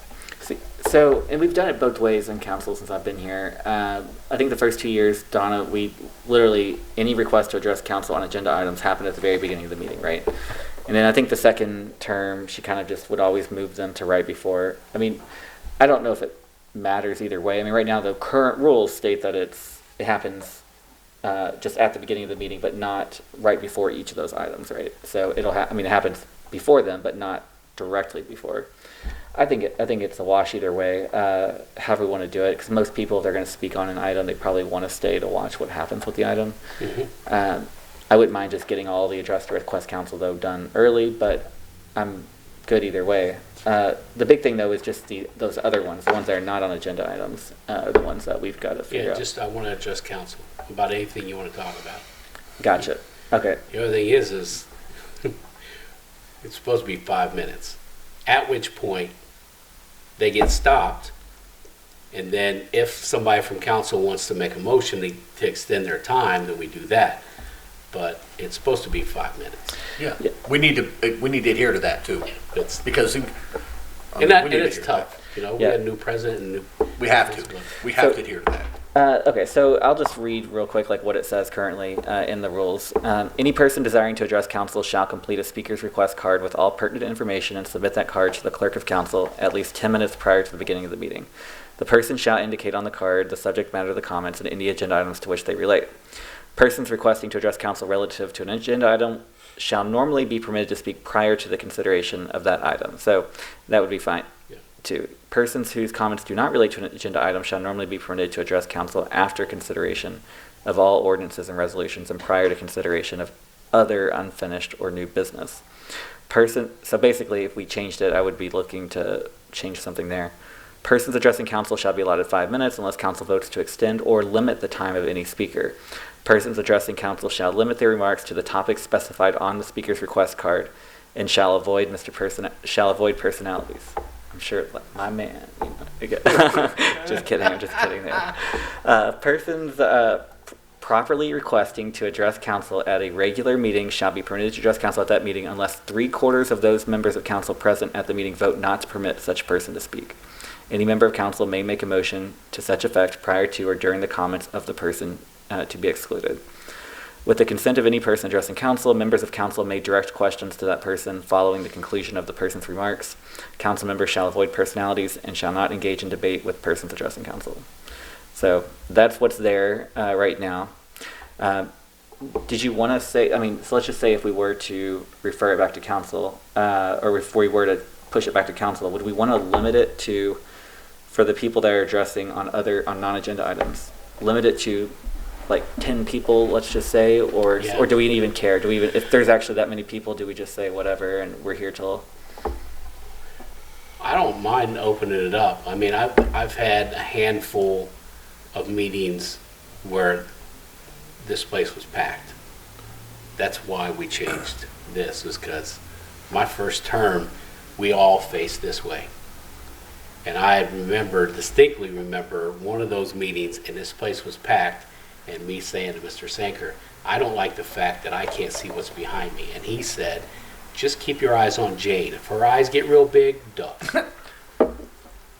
So, and we've done it both ways in council since I've been here. I think the first 2 years, Donna, we literally, any request to address council on agenda items happened at the very beginning of the meeting, right? And then I think the second term, she kind of just would always move them to right before. I mean, I don't know if it matters either way. I mean, right now the current rules state that it happens just at the beginning of the meeting, but not right before each of those items, right? So it happens before them, but not directly before. I think it's a wash either way, however we want to do it, because most people, if they're going to speak on an item, they probably want to stay to watch what happens with the item. Mm-hmm. I wouldn't mind just getting all the address to request council, though, done early, but I'm good either way. The big thing, though, is just those other ones, the ones that are not on agenda items, are the ones that we've got to figure out. I want to address council about anything you want to talk about. Gotcha. Okay. The other thing is it's supposed to be 5 minutes, at which point they get stopped, and then if somebody from council wants to make a motion to extend their time, then we do that. But it's supposed to be 5 minutes. Yeah. We need to adhere to that, too. It's, Because, and we need to it's adhere to tough. We Yeah. had a new president and that. We have to. We have So- to adhere to that. Okay, so I'll just read real quick like what it says currently in the rules. Any person desiring to address council shall complete a speaker's request card with all pertinent information and submit that card to the clerk of council at least 10 minutes prior to the beginning of the meeting. The person shall indicate on the card the subject matter of the comments and any agenda items to which they relate. Persons requesting to address council relative to an agenda item shall normally be permitted to speak prior to the consideration of that item. So that would be fine. Yeah. 2. Persons whose comments do not relate to an agenda item shall normally be permitted to address council after consideration of all ordinances and resolutions and prior to consideration of other unfinished or new business. So basically, if we changed it, I would be looking to change something there. Persons addressing council shall be allotted 5 minutes unless council votes to extend or limit the time of any speaker. Persons addressing council shall limit their remarks to the topics specified on the speaker's request card and shall avoid personalities. I'm sure, like, my man. Just kidding. I'm just kidding there. Persons properly requesting to address council at a regular meeting shall be permitted to address council at that meeting unless 3/4 of those members of council present at the meeting vote not to permit such person to speak. Any member of council may make a motion to such effect prior to or during the comments of the person to be excluded. With the consent of any person addressing council, members of council may direct questions to that person following the conclusion of the person's remarks. Council members shall avoid personalities and shall not engage in debate with persons addressing council. So that's what's there right now. Did you want to say, so let's just say if we were to refer it back to council, or if we were to push it back to council, would we want to limit it to, for the people that are addressing on non-agenda items, limit it to like 10 people, let's just say, or do we even care? Do we even, if there's actually that many people, do we just say whatever and we're here till? I don't mind opening it up. I mean, I've had a handful of meetings where this place was packed. That's why we changed this, is because my first term, we all faced this way. And I distinctly remember one of those meetings, and this place was packed, and me saying to Mr. Sanker, I don't like the fact that I can't see what's behind me. And he said, just keep your eyes on Jane. If her eyes get real big, duck.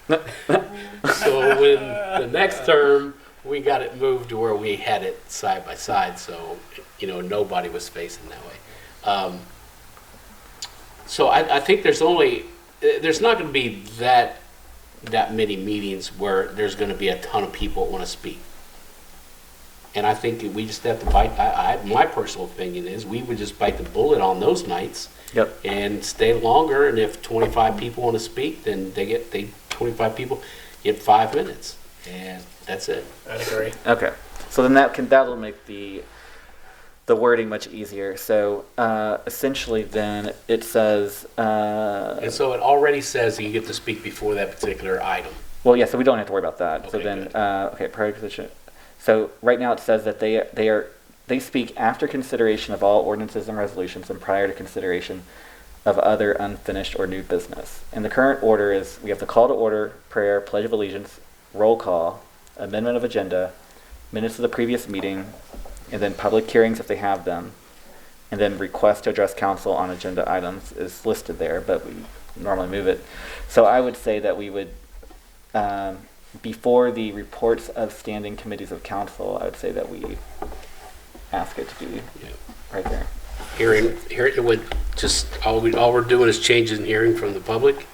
So when the next term, we got it moved to where we had it side by side, so nobody was facing that way. So I think there's not going to be that many meetings where there's going to be a ton of people that want to speak. And I think we just have to bite. My personal opinion is we would just bite the bullet on those nights. Yep. And stay longer. And if 25 people want to speak, then 25 people get 5 minutes, and that's it. I agree. Okay, so then that'll make the wording much easier. So essentially, then it says. And so it already says that you get to speak before that particular item. Well, yeah. So we don't have to worry about that. So Okay, then, good. prior position. So right now it says that they speak after consideration of all ordinances and resolutions and prior to consideration of other unfinished or new business. And the current order is we have the call to order, prayer, pledge of allegiance, roll call, amendment of agenda, minutes of the previous meeting, and then public hearings if they have them, and then request to address council on agenda items is listed there, but we normally move it. So I would say that we would, before the reports of standing committees of council, I would say that we ask it to be right there. Hearing it would just all we're doing is changing hearing from the public.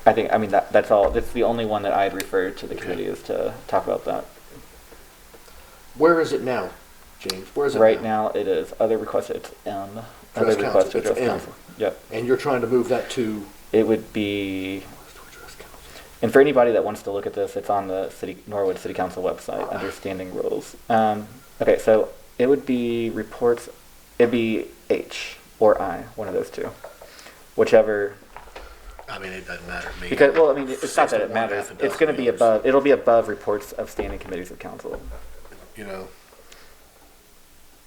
That's all. That's the only one that I'd refer to the committee is to talk about that. Where is it now, James? Where is it Right now it is other requests. It's M. Other Address requests to council. address It's M. council. Yep. And you're trying to move that to It would be. And for anybody that wants to look at this, it's on the Norwood City Council website under standing rules. Okay, so it would be reports. It'd be H or I, one of those two, whichever. I mean, it doesn't matter to me. Because it's not that it One, matters. half a dozen It's going to be others. above. It'll be above reports of standing committees of council.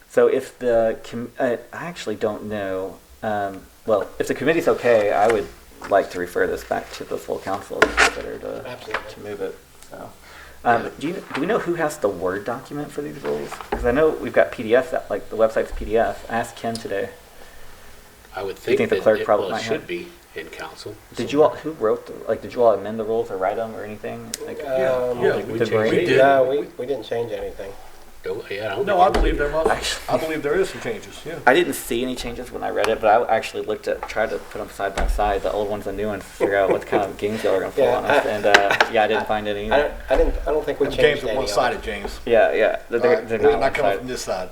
So if I actually don't know. Well, if the committee's okay, I would like to refer this back to the full council to consider to move it. So, do we know who has the Word document for these rules? Because I know we've got PDFs, like the website's PDF. I asked Ken today. I would think think the that clerk probably might should have? be in council. Did you all? Who wrote? Did you all amend the rules or write them or anything? I Did think we Did changed Maureen? it. did. No, we didn't change anything. No, I believe there must. Actually- I believe there is some changes. Yeah. I didn't see any changes when I read it, but I actually tried to put them side by side, the old ones and new ones, to figure out what kind of games y'all were gonna pull Yeah, on us. And I didn't find any. I don't think we Them changed games are any. one-sided, James. Yeah, they're All right? not coming from one-sided. this side.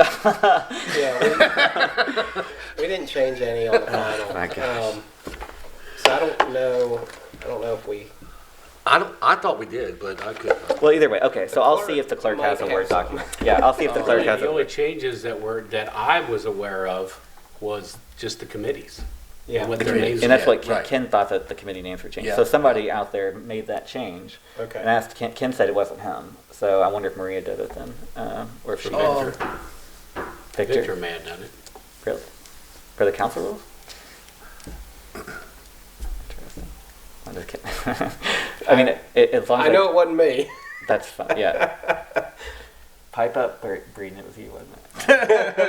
Yeah, we didn't change any on the final. My gosh. So I don't know if we. I thought we did, but I couldn't. Well, either way, okay. So I'll see if the clerk has a Might Word have some. document. Yeah, I'll see if the clerk has The only a. changes that I was aware of was just the committees. Yeah. What their committee. names And that's are. what right. Ken thought that the committee names were changed. Yeah. So somebody out there made that change. Okay. And asked Ken, Ken said it wasn't him. So I wonder if Maria did it then, or if she Oh. did. Victor Victor. may have done it. Really? For the council rules? Interesting. I'm just kidding. I mean, as long as I know it wasn't me. that's fine. Yeah. Pipe up, Breeden. It was you, wasn't it?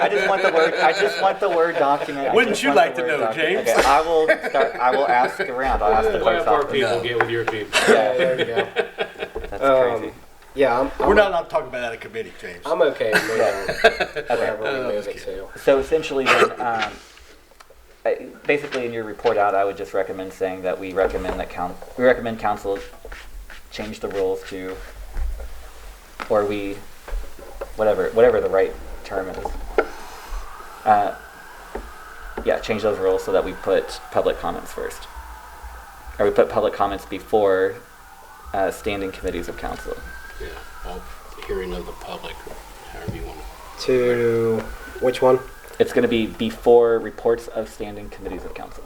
I just want the word. I just want the word document. I Wouldn't just you want like the to word know, document. James? Okay, I will start. I will ask around. I'll ask the clerk's Let our office. people No. get with your people. Yeah, there you go. That's crazy. Yeah, We're not allowed to talk about that at committee, James. I'm okay with moving whatever we move just it to. So essentially, then, basically, in your report out, I would just recommend saying that we recommend council change the rules to, or we, whatever the right term is. Yeah, change those rules so that we put public comments first, or we put public comments before standing committees of council. Yeah, well, hearing of the public, however you want to. To which one? It's going to be before reports of standing committees of council.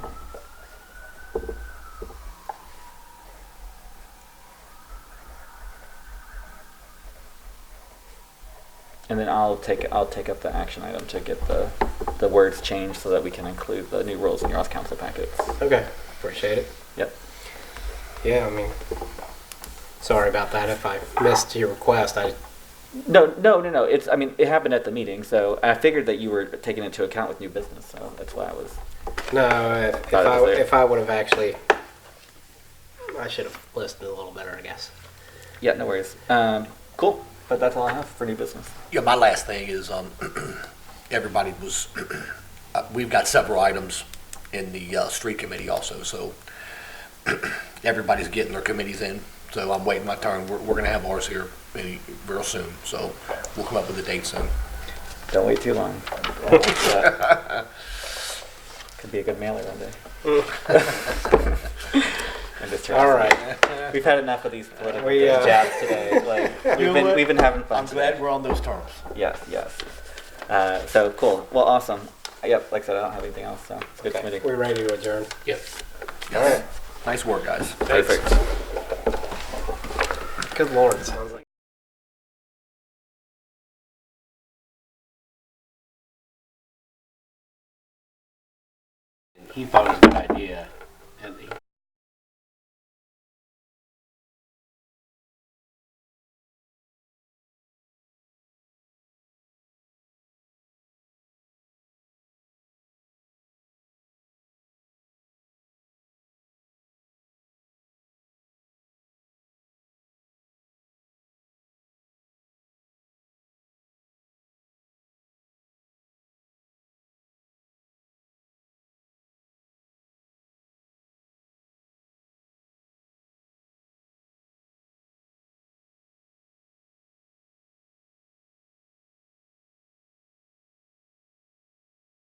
And then I'll take up the action item to get the words changed so that we can include the new rules in your council packets. Okay, appreciate it. Yep. Yeah, I mean, sorry about that if I missed your request. No. It's, I mean, it happened at the meeting, so I figured that you were taking it into account with new business, so that's why I was. No, Thought it was there. if I would have actually, I should have listened a little better, I guess. Yeah, no worries. Cool, but that's all I have for new business. Yeah, my last thing is, everybody was, we've got several items in the street committee also, so everybody's getting their committees in. So I'm waiting my turn. We're going to have ours here real soon, so we'll come up with a date soon. Don't wait too long. Yeah. Could be a good mailer one day. I'm just trying All to- right. We've had enough of these political We, jabs today. Like we've been having fun. I'm glad today. we're on those terms. Yes. So cool. Well, awesome. Yep. Like I said, I don't have anything else. So it's a good committee. We're ready to adjourn. Yep. All right. Nice work, guys. Perfect. Good Lord, it sounds like. He thought it was a good idea, and he